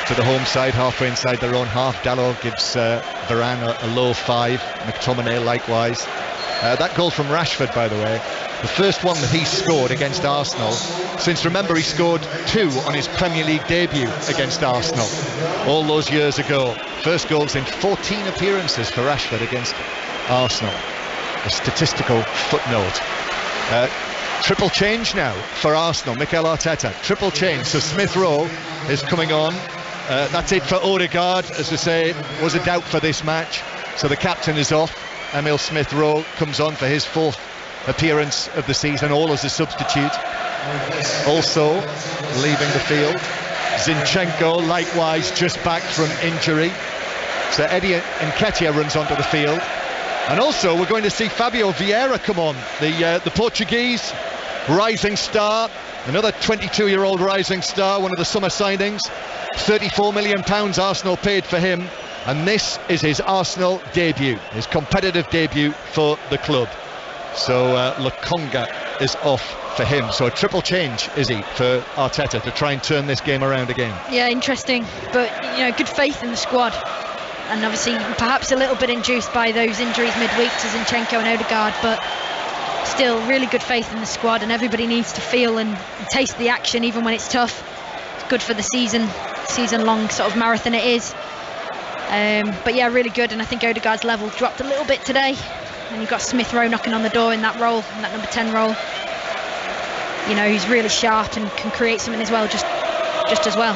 to the home side, halfway inside their own half. Dalot gives Varane a low 5. McTominay likewise. That goal from Rashford, by the way, the first one that he scored against Arsenal since, remember, he scored 2 on his Premier League debut against Arsenal all those years ago. First goals in 14 appearances for Rashford against Arsenal. A statistical footnote. Triple change now for Arsenal. Mikel Arteta, triple change. So Smith Rowe is coming on. That's it for Odegaard, as I say, was a doubt for this match. So the captain is off. Emil Smith Rowe comes on for his 4th appearance of the season, all as a substitute. Also leaving the field, Zinchenko, likewise just back from injury. So Eddie Nketiah runs onto the field. And also we're going to see Fabio Vieira come on, the Portuguese rising star, another 22-year-old rising star, one of the summer signings. £34 million Arsenal paid for him, and this is his Arsenal debut, his competitive debut for the club. So Lokonga is off for him. So a triple change, is he, for Arteta to try and turn this game around again. Yeah, interesting, but good faith in the squad. And obviously perhaps a little bit induced by those injuries midweek to Zinchenko and Odegaard, but still really good faith in the squad, and everybody needs to feel and taste the action even when it's tough. It's good for the season-long sort of marathon it is. But yeah, really good, and I think Odegaard's level dropped a little bit today, and you've got Smith Rowe knocking on the door in that role, in that number 10 role. He's really sharp and can create something as well, just as well.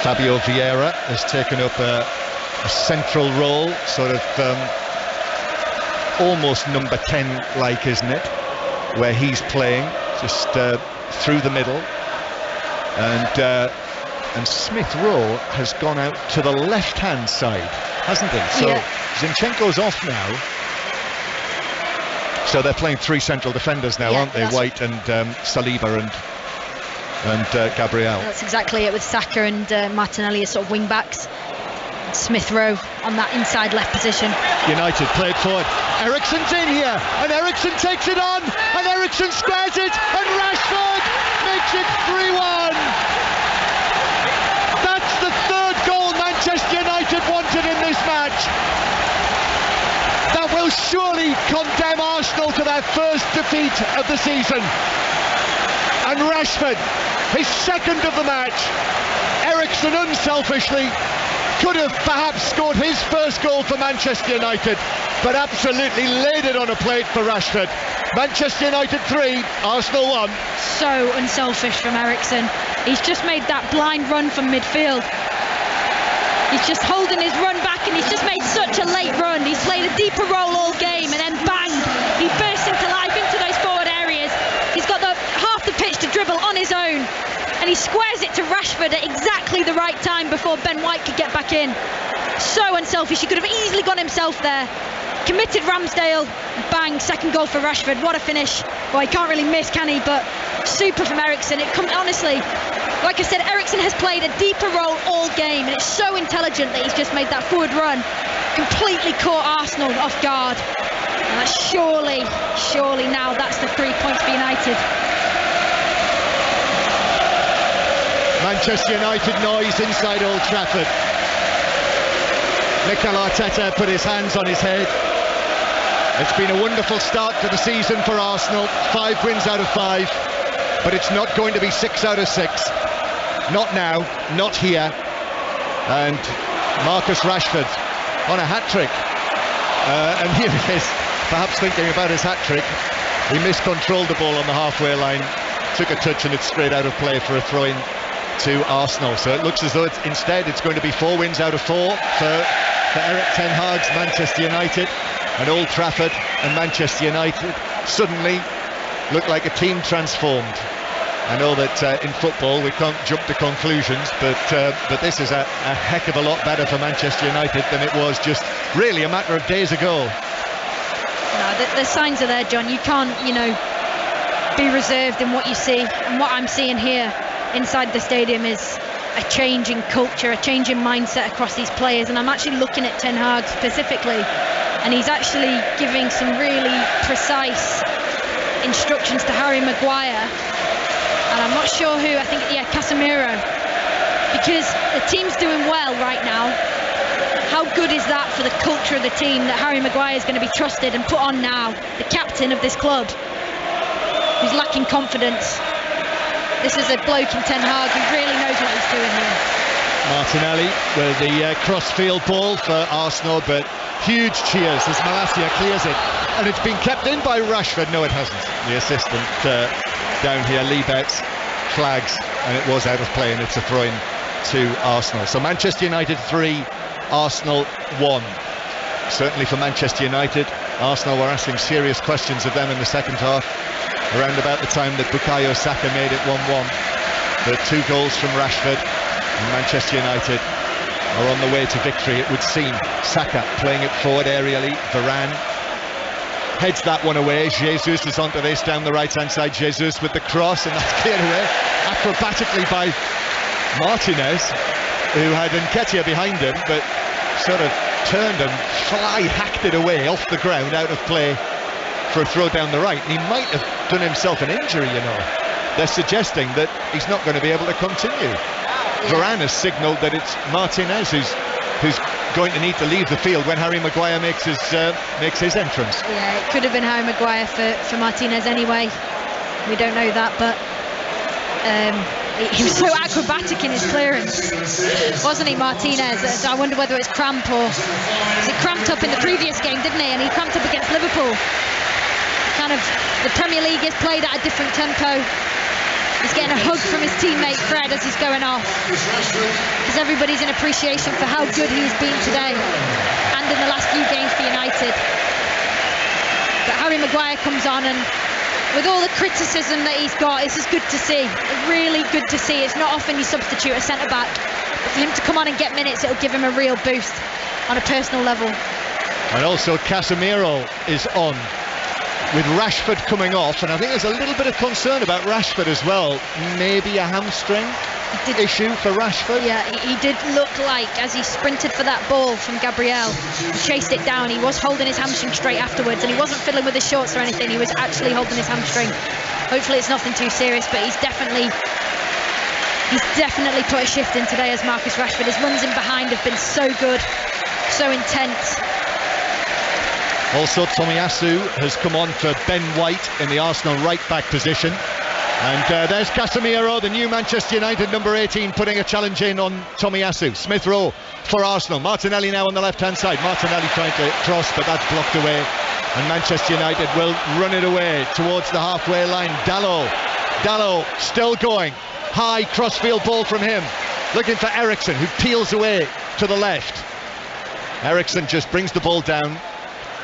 Fabio Vieira has taken up a central role, sort of almost number 10 like, isn't it, where he's playing just through the middle, and Smith Rowe has gone out to the left hand side, hasn't he? So yeah. Zinchenko's off now, so they're playing 3 central defenders now, aren't they? White and Saliba and Gabriel. That's exactly it, with Saka and Martinelli as sort of wing backs. Smith Rowe on that inside left position. United played forward. Eriksen's in here, and Eriksen takes it on, and Eriksen squares it, and Rashford makes it 3-1. That's the 3rd goal Manchester United wanted in this match. must surely condemn Arsenal to their first defeat of the season. And Rashford, his second of the match. Eriksen unselfishly could have perhaps scored his first goal for Manchester United, but absolutely laid it on a plate for Rashford. Manchester United 3, Arsenal 1. So unselfish from Eriksen. He's just made that blind run from midfield. He's just holding his run back, and he's just made such a late run. He's played a deeper role all game, and then bang, he bursts into life into those forward areas. He's got half the pitch to dribble on his own, and he squares it to Rashford at exactly the right time before Ben White could get back in. So unselfish. He could have easily gone himself there. Committed Ramsdale, bang, second goal for Rashford. What a finish. Well, he can't really miss, can he? But super from Eriksen. Honestly, like I said, Eriksen has played a deeper role all game, and it's so intelligent that he's just made that forward run. Completely caught Arsenal off guard. And surely now that's the 3 points for United. Manchester United noise inside Old Trafford. Mikel Arteta put his hands on his head. It's been a wonderful start to the season for Arsenal. 5 wins out of 5, but it's not going to be 6 out of 6. Not now, not here. And Marcus Rashford on a hat-trick. And here he is, perhaps thinking about his hat-trick. He miscontrolled the ball on the halfway line, took a touch, and it's straight out of play for a throw-in to Arsenal. So it looks as though instead it's going to be 4 wins out of 4 for Erik ten Hag's Manchester United. And Old Trafford and Manchester United suddenly look like a team transformed. I know that in football we can't jump to conclusions, but this is a heck of a lot better for Manchester United than it was just really a matter of days ago. No, the signs are there, John. You can't, be reserved in what you see. And what I'm seeing here inside the stadium is a change in culture, a change in mindset across these players. And I'm actually looking at Ten Hag specifically, and he's actually giving some really precise instructions to Harry Maguire. And I'm not sure who, I think, Casemiro. Because the team's doing well right now. How good is that for the culture of the team that Harry Maguire is going to be trusted and put on now, the captain of this club, who's lacking confidence. This is a bloke in Ten Hag who really knows what he's doing here. Martinelli with the cross-field ball for Arsenal, but huge cheers as Malacia clears it. And it's been kept in by Rashford. No, it hasn't. The assistant down here, Lee Betts, flags, and it was out of play, and it's a throw-in to Arsenal. So Manchester United 3, Arsenal 1. Certainly for Manchester United, Arsenal were asking serious questions of them in the second half, around about the time that Bukayo Saka made it 1-1. The 2 goals from Rashford, and Manchester United are on the way to victory, it would seem. Saka playing it forward aerially, Varane heads that one away. Jesus is onto this down the right hand side. Jesus with the cross, and that's cleared away acrobatically by Martinez, who had Nketiah behind him, but sort of turned and hacked it away off the ground, out of play for a throw down the right. And he might have done himself an injury, They're suggesting that he's not going to be able to continue. Varane has signalled that it's Martinez who's going to need to leave the field when Harry Maguire makes his entrance. Yeah, it could have been Harry Maguire for Martinez anyway. We don't know that, but he was so acrobatic in his clearance, wasn't he, Martinez? I wonder whether it's cramp or... He cramped up in the previous game, didn't he? And he cramped up against Liverpool. Kind of, the Premier League is played at a different tempo. He's getting a hug from his teammate Fred as he's going off, because everybody's in appreciation for how good he's been today and in the last few games for United. But Harry Maguire comes on, and with all the criticism that he's got, it's just good to see. Really good to see. It's not often you substitute a centre-back, but for him to come on and get minutes, it'll give him a real boost on a personal level. And also Casemiro is on, with Rashford coming off, and I think there's a little bit of concern about Rashford as well. Maybe a hamstring issue for Rashford. Yeah, he did look like, as he sprinted for that ball from Gabriel, he chased it down, he was holding his hamstring straight afterwards, and he wasn't fiddling with his shorts or anything, he was actually holding his hamstring. Hopefully it's nothing too serious, but he's definitely put a shift in today as Marcus Rashford. His runs in behind have been so good, so intense. Also, Tomiyasu has come on for Ben White in the Arsenal right-back position. And there's Casemiro, the new Manchester United number 18, putting a challenge in on Tomiyasu. Smith Rowe for Arsenal. Martinelli now on the left-hand side. Martinelli trying to cross, but that's blocked away. And Manchester United will run it away towards the halfway line. Dalot still going. High crossfield ball from him. Looking for Eriksson, who peels away to the left. Eriksson just brings the ball down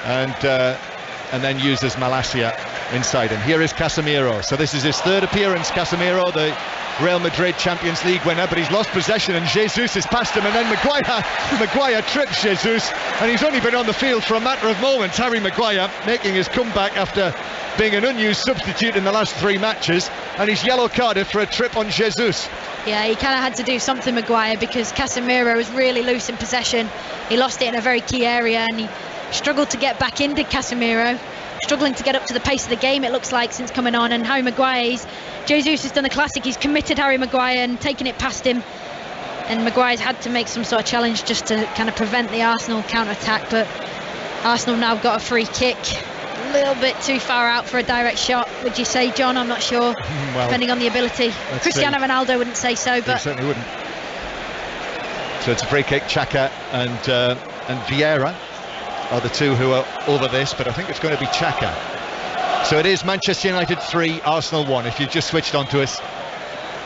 and then uses Malacia inside. And here is Casemiro. So this is his third appearance. Casemiro, the Real Madrid Champions League winner, but he's lost possession and Jesus has passed him, and then Maguire trips Jesus, and he's only been on the field for a matter of moments. Harry Maguire making his comeback after being an unused substitute in the last 3 matches, and he's yellow carded for a trip on Jesus. Yeah, he kind of had to do something, Maguire, because Casemiro was really loose in possession. He lost it in a very key area, and he struggled to get back into Casemiro, struggling to get up to the pace of the game, it looks like, since coming on. And Harry Maguire, Jesus has done the classic, he's committed Harry Maguire and taken it past him, and Maguire's had to make some sort of challenge just to kind of prevent the Arsenal counter-attack. But Arsenal now got a free kick, a little bit too far out for a direct shot, would you say, John? I'm not sure, well, depending on the ability. Cristiano Ronaldo wouldn't say so, but he certainly wouldn't. So it's a free kick. Xhaka and Vieira are the two who are over this, but I think it's going to be Xhaka. So it is Manchester United 3, Arsenal 1. If you've just switched on to us,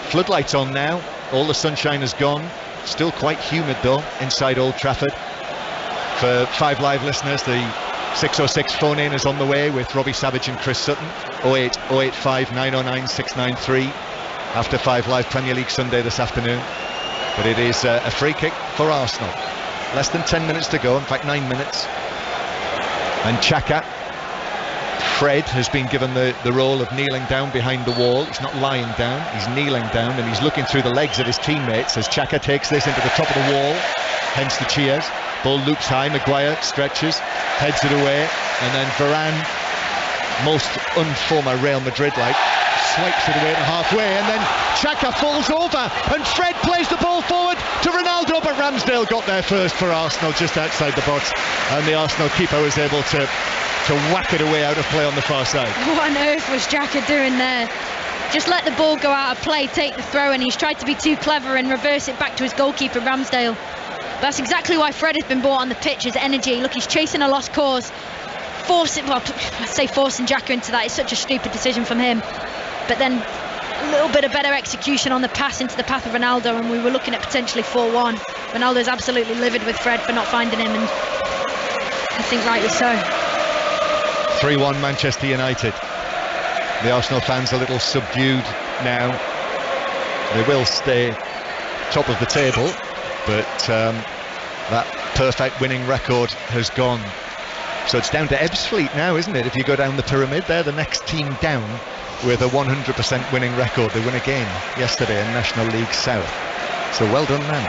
floodlights on now, all the sunshine has gone, still quite humid though inside Old Trafford. For 5 Live listeners, the 606 phone in is on the way with Robbie Savage and Chris Sutton. 08 085 909 693 after 5 Live Premier League Sunday this afternoon. But it is a free kick for Arsenal. Less than 10 minutes to go, in fact 9 minutes. And Xhaka, Fred, has been given the role of kneeling down behind the wall. He's not lying down, he's kneeling down, and he's looking through the legs of his teammates as Xhaka takes this into the top of the wall, hence the cheers. Ball loops high, Maguire stretches, heads it away, and then Varane, most unformer Real Madrid-like, swipes it away to halfway, and then Xhaka falls over, and Fred plays the ball forward to Ronaldo, but Ramsdale got there first for Arsenal, just outside the box, and the Arsenal keeper was able to whack it away out of play on the far side. What on earth was Xhaka doing there? Just let the ball go out of play, take the throw, and he's tried to be too clever and reverse it back to his goalkeeper, Ramsdale. That's exactly why Fred has been brought on the pitch, his energy. Look, he's chasing a lost cause. Forcing Xhaka into that is such a stupid decision from him. But then a little bit of better execution on the pass into the path of Ronaldo, and we were looking at potentially 4-1. Ronaldo's absolutely livid with Fred for not finding him, and I think rightly so. 3-1 Manchester United. The Arsenal fans a little subdued now. They will stay top of the table, but that perfect winning record has gone. So it's down to Ebbsfleet now, isn't it? If you go down the pyramid, they're the next team down with a 100% winning record. They won again yesterday in National League South. So well done, man.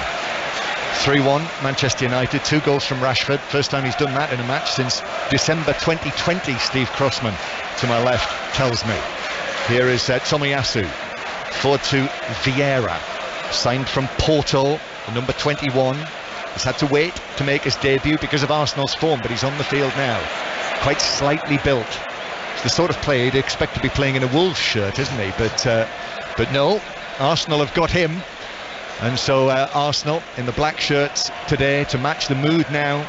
3-1 Manchester United, 2 goals from Rashford. First time he's done that in a match since December 2020, Steve Crossman to my left tells me. Here is Tomiyasu, forward to Vieira, signed from Porto, the number 21. He's had to wait to make his debut because of Arsenal's form, but he's on the field now. Quite slightly built. It's the sort of player you'd expect to be playing in a Wolves shirt, isn't he? But no, Arsenal have got him. And so Arsenal in the black shirts today to match the mood now.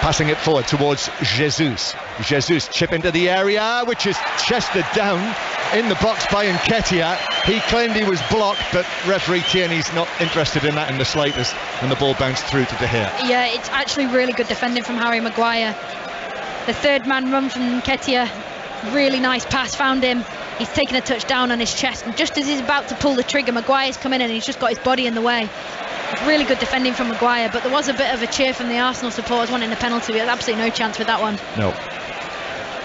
Passing it forward towards Jesus. Jesus chip into the area, which is chested down in the box by Nketiah. He claimed he was blocked, but referee Tierney's not interested in that in the slightest, and the ball bounced through to De Gea. Yeah, it's actually really good defending from Harry Maguire. The third man run from Nketiah, really nice pass, found him. He's taken a touch down on his chest, and just as he's about to pull the trigger, Maguire's come in and he's just got his body in the way. Really good defending from Maguire, but there was a bit of a cheer from the Arsenal supporters wanting the penalty. We had absolutely no chance with that one. No.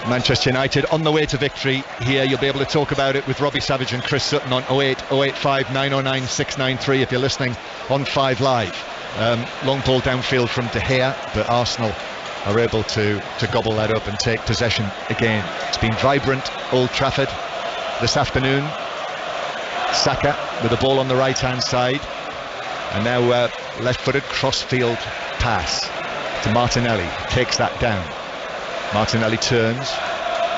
Manchester United on the way to victory here. You'll be able to talk about it with Robbie Savage and Chris Sutton on 08 085 909 693 if you're listening on 5 Live. Long ball downfield from De Gea, but Arsenal are able to gobble that up and take possession again. It's been vibrant, Old Trafford this afternoon. Saka with the ball on the right hand side, and now left-footed cross-field pass to Martinelli, takes that down. Martinelli turns.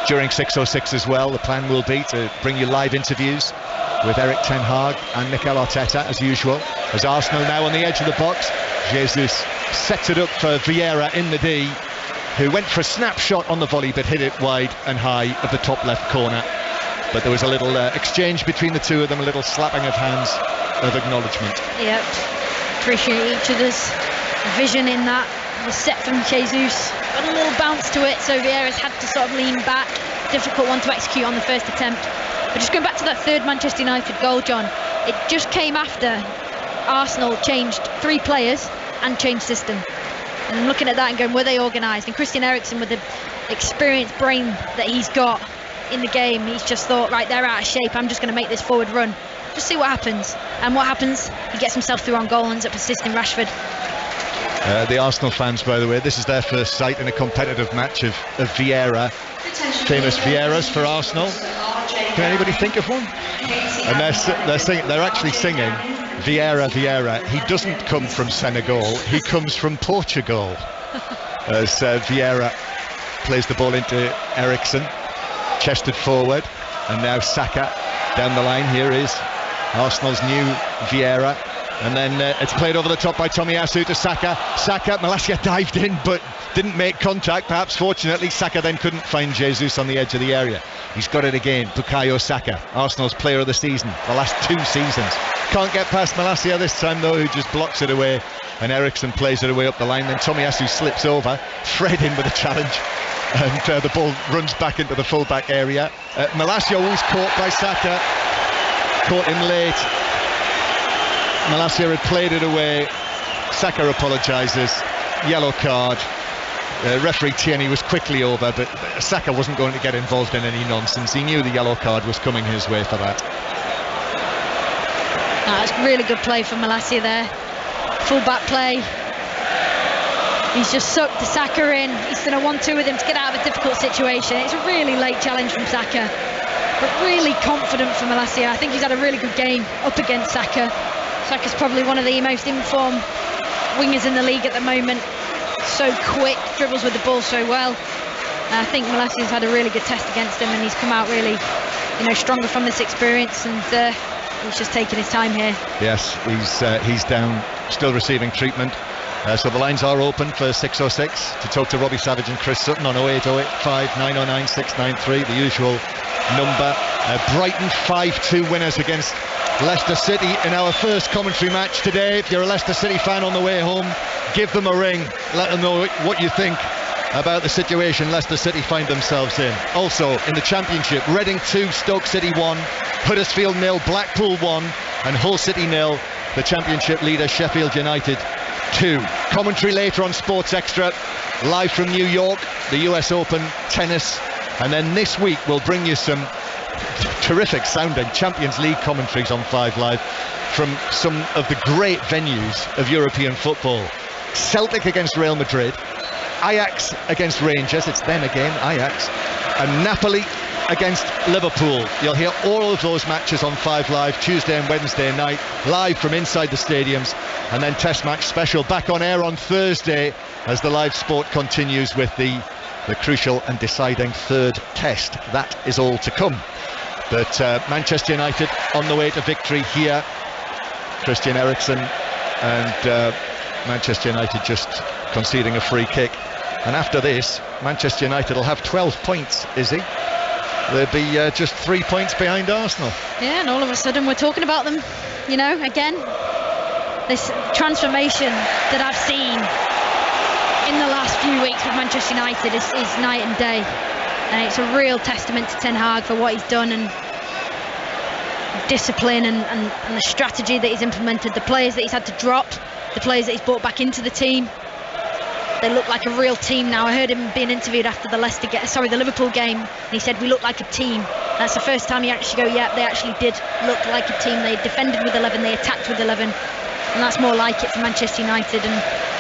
During 606 as well, the plan will be to bring you live interviews with Erik ten Hag and Mikel Arteta as usual. As Arsenal now on the edge of the box, Jesus sets it up for Vieira in the D, who went for a snapshot on the volley but hit it wide and high of the top left corner. But there was a little exchange between the two of them, a little slapping of hands of acknowledgement. Yep, appreciate each other's vision in that. The set from Jesus, got a little bounce to it, so Vieira's had to sort of lean back. Difficult one to execute on the first attempt. But just going back to that third Manchester United goal, John, it just came after Arsenal changed 3 players and changed system. And I'm looking at that and going, were they organised? And Christian Eriksen, with the experienced brain that he's got in the game, he's just thought, right, they're out of shape, I'm just going to make this forward run. Just see what happens. And what happens? He gets himself through on goal and ends up assisting Rashford. The Arsenal fans, by the way, this is their first sight in a competitive match of Vieira. Famous Vieiras for Arsenal. Can anybody think of one? And they're actually singing Vieira, Vieira. He doesn't come from Senegal, he comes from Portugal. As Vieira plays the ball into Eriksen, chested forward, and now Saka down the line. Here is Arsenal's new Vieira. And then it's played over the top by Tomiyasu to Saka. Malacia dived in but didn't make contact. Perhaps fortunately Saka then couldn't find Jesus on the edge of the area. He's got it again. Bukayo Saka, Arsenal's player of the season, the last 2 seasons. Can't get past Malacia this time though, who just blocks it away, and Eriksen plays it away up the line. Then Tomiyasu slips over, Fred in with a challenge, and the ball runs back into the full-back area. Malacia was caught by Saka, caught him late. Malacia had played it away. Saka apologises, yellow card. Referee Tierney was quickly over, but Saka wasn't going to get involved in any nonsense. He knew the yellow card was coming his way for that. That's really good play from Malacia there. Full back play. He's just sucked the Saka in. He's done a 1-2 with him to get out of a difficult situation. It's a really late challenge from Saka, but really confident from Malacia. I think he's had a really good game up against Saka. Saka's probably one of the most informed wingers in the league at the moment. So quick, dribbles with the ball so well. I think Malacia's had a really good test against him, and he's come out really, stronger from this experience, and he's just taking his time here. Yes, he's down, still receiving treatment. So the lines are open for 606 to talk to Robbie Savage and Chris Sutton on 08085 909 693, the usual number. Brighton 5-2 winners against Leicester City in our first commentary match today. If you're a Leicester City fan on the way home, give them a ring, let them know what you think about the situation Leicester City find themselves in. Also in the Championship, Reading 2, Stoke City 1, Huddersfield 0, Blackpool 1, and Hull City 0, the Championship leader Sheffield United 2. Commentary later on Sports Extra, live from New York, the US Open tennis, and then this week we'll bring you some terrific sounding Champions League commentaries on 5 Live from some of the great venues of European football. Celtic against Real Madrid, Ajax against Rangers, it's them again, Ajax, and Napoli against Liverpool. You'll hear all of those matches on 5 Live Tuesday and Wednesday night, live from inside the stadiums, and then Test Match Special back on air on Thursday as the live sport continues with the crucial and deciding third test. That is all to come. But Manchester United on the way to victory here. Christian Eriksen and Manchester United just conceding a free kick. And after this, Manchester United will have 12 points, Izzy. They'll be just 3 points behind Arsenal. Yeah, and all of a sudden we're talking about them, again. This transformation that I've seen in the last few weeks with Manchester United is night and day. And it's a real testament to Ten Hag for what he's done, and discipline and the strategy that he's implemented, the players that he's had to drop, the players that he's brought back into the team. They look like a real team now. I heard him being interviewed after the Liverpool game, and he said we look like a team. That's the first time you actually go, yeah, they actually did look like a team. They defended with 11, they attacked with 11, and that's more like it for Manchester United, and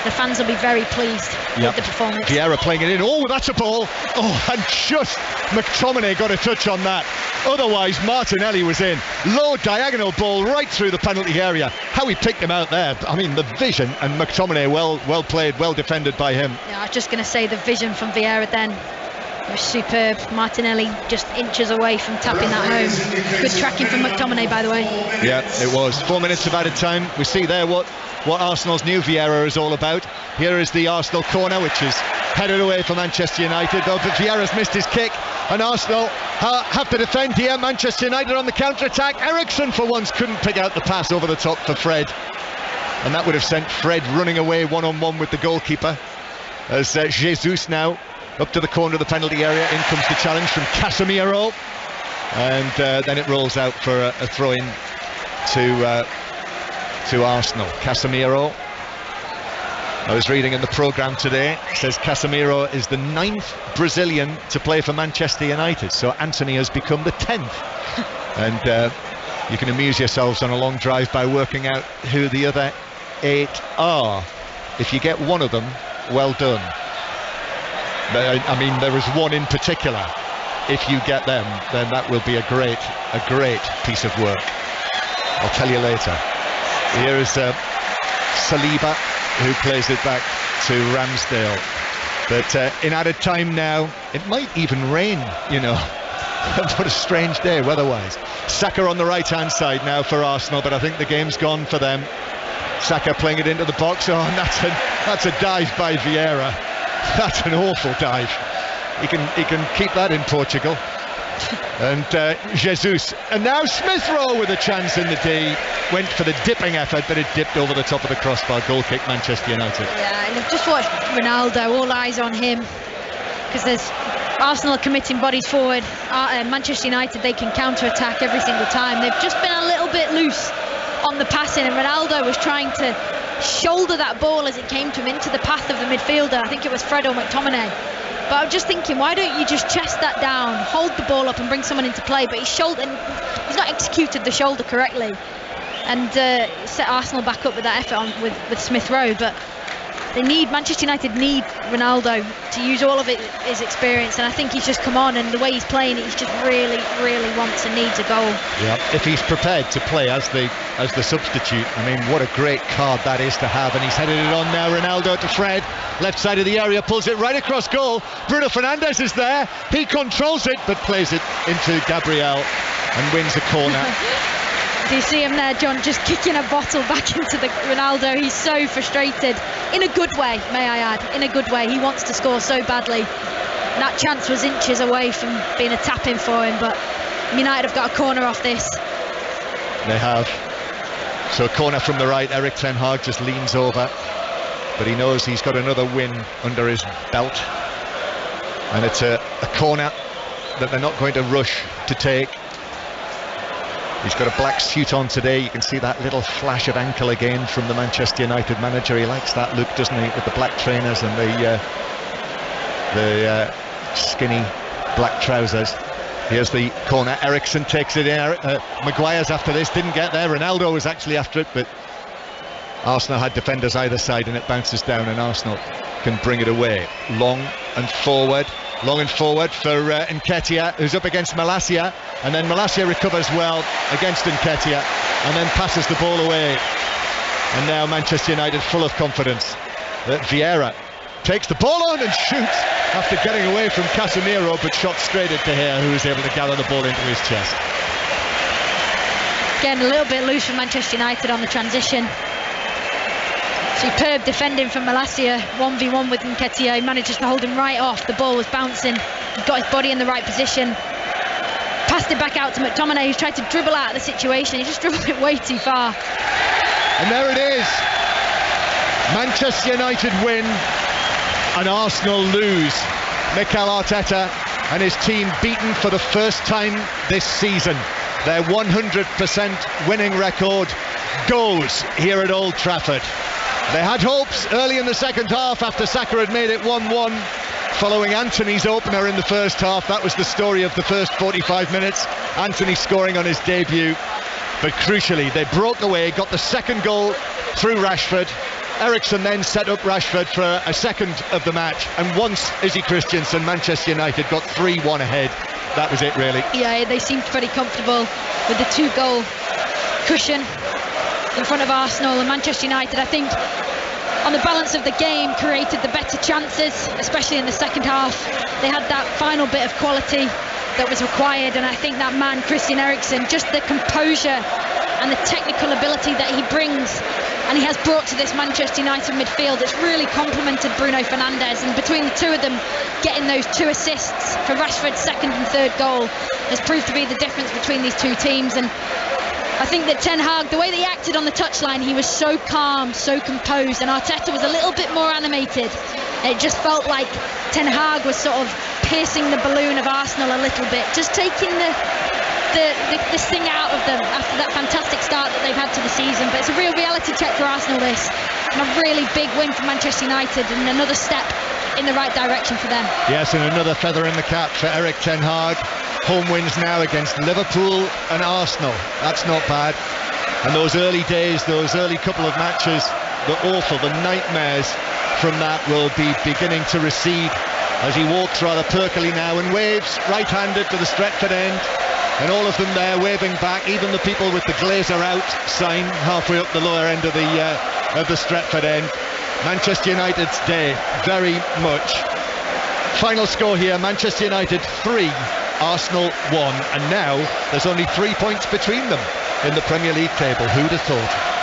the fans will be very pleased with the performance. Vieira playing it in. Oh, that's a ball. Oh, and just McTominay got a touch on that. Otherwise, Martinelli was in. Low diagonal ball right through the penalty area. How he picked him out there. I mean, the vision, and McTominay well played, well defended by him. Yeah, I was just going to say the vision from Vieira then. It was superb. Martinelli just inches away from tapping that home. Good tracking from McTominay, by the way. Yeah, it was. 4 minutes of added time. We see there what Arsenal's new Vieira is all about. Here is the Arsenal corner, which is headed away for Manchester United, though, but Vieira's missed his kick, and Arsenal have to defend here. Manchester United on the counter-attack. Eriksen, for once, couldn't pick out the pass over the top for Fred, and that would have sent Fred running away one-on-one with the goalkeeper, as Jesus now up to the corner of the penalty area. In comes the challenge from Casemiro, and then it rolls out for a throw-in to Arsenal. Casemiro, I was reading in the programme today, it says Casemiro is the 9th Brazilian to play for Manchester United, so Antony has become the 10th. And you can amuse yourselves on a long drive by working out who the other 8 are. If you get one of them, well done. I mean, there is one in particular. If you get them, then that will be a great piece of work. I'll tell you later. Here is Saliba, who plays it back to Ramsdale. But in added time now, it might even rain, you know. What a strange day weather-wise. Saka on the right-hand side now for Arsenal, but I think the game's gone for them. Saka playing it into the box. Oh, and that's a dive by Vieira. That's an awful dive. He can keep that in Portugal. And Jesus, and now Smith Rowe with a chance in the D. Went for the dipping effort, but it dipped over the top of the crossbar. Goal kick, Manchester United. Yeah, and I've just watched Ronaldo, all eyes on him, because there's Arsenal committing bodies forward. Manchester United, they can counter-attack every single time. They've just been a little bit loose on the passing, and Ronaldo was trying to shoulder that ball as it came to him into the path of the midfielder. I think it was Fred or McTominay. But I'm just thinking, why don't you just chest that down, hold the ball up and bring someone into play? But he's not executed the shoulder correctly, and set Arsenal back up with that effort with Smith Rowe. But Manchester United need Ronaldo to use all of his experience, and I think he's just come on, and the way he's playing it, he's just really wants and needs a goal. Yeah, if he's prepared to play as the substitute, I mean, what a great card that is to have. And he's headed it on now. Ronaldo to Fred, left side of the area, pulls it right across goal. Bruno Fernandes is there, he controls it, but plays it into Gabriel and wins the corner. Do you see him there, John, just kicking a bottle back into the Ronaldo? He's so frustrated, in a good way, may I add, in a good way. He wants to score so badly. And that chance was inches away from being a tap-in for him, but United have got a corner off this. They have. So a corner from the right. Erik ten Hag just leans over, but he knows he's got another win under his belt, and it's a corner that they're not going to rush to take. He's got a black suit on today. You can see that little flash of ankle again from the Manchester United manager. He likes that look, doesn't he, with the black trainers and the skinny black trousers. Here's the corner. Eriksen takes it in. Maguire's after this, didn't get there. Ronaldo was actually after it, but Arsenal had defenders either side, and it bounces down, and Arsenal can bring it away. Long and forward for Nketiah, who's up against Malacia, and then Malacia recovers well against Nketiah and then passes the ball away. And now Manchester United full of confidence that Vieira takes the ball on and shoots after getting away from Casemiro, but shot straight at De Gea, who was able to gather the ball into his chest. Again, a little bit loose from Manchester United on the transition. Superb defending from Malacia, 1v1 with Nketiah. He manages to hold him right off. The ball was bouncing. He got his body in the right position. Passed it back out to McTominay, who's tried to dribble out of the situation. He just dribbled it way too far. And there it is. Manchester United win and Arsenal lose. Mikel Arteta and his team beaten for the first time this season. Their 100% winning record goes here at Old Trafford. They had hopes early in the second half after Saka had made it 1-1 following Antony's opener in the first half. That was the story of the first 45 minutes. Antony scoring on his debut, but crucially they broke away, got the second goal through Rashford. Eriksen then set up Rashford for a second of the match, and once Izzy Christiansen, Manchester United got 3-1 ahead. That was it, really. Yeah, they seemed pretty comfortable with the 2-goal cushion in front of Arsenal. And Manchester United, I think on the balance of the game, created the better chances, especially in the second half. They had that final bit of quality that was required, and I think that man, Christian Eriksen, just the composure and the technical ability that he brings and he has brought to this Manchester United midfield, it's really complemented Bruno Fernandes, and between the two of them getting those 2 assists for Rashford's second and third goal has proved to be the difference between these two teams. And I think that Ten Hag, the way that he acted on the touchline, he was so calm, so composed, and Arteta was a little bit more animated. It just felt like Ten Hag was sort of piercing the balloon of Arsenal a little bit, just taking the sting out of them after that fantastic start that they've had to the season. But it's a real reality check for Arsenal, this, and a really big win for Manchester United, and another step in the right direction for them. Yes, and another feather in the cap for Erik Ten Hag. Home wins now against Liverpool and Arsenal. That's not bad. And those early days, those early couple of matches, the awful, the nightmares from that will be beginning to recede as he walks rather perkily now and waves right-handed to the Stretford end. And all of them there waving back, even the people with the Glazer out sign halfway up the lower end of the Stretford end. Manchester United's day, very much. Final score here, Manchester United 3, Arsenal 1, and now there's only 3 points between them in the Premier League table. Who'd have thought?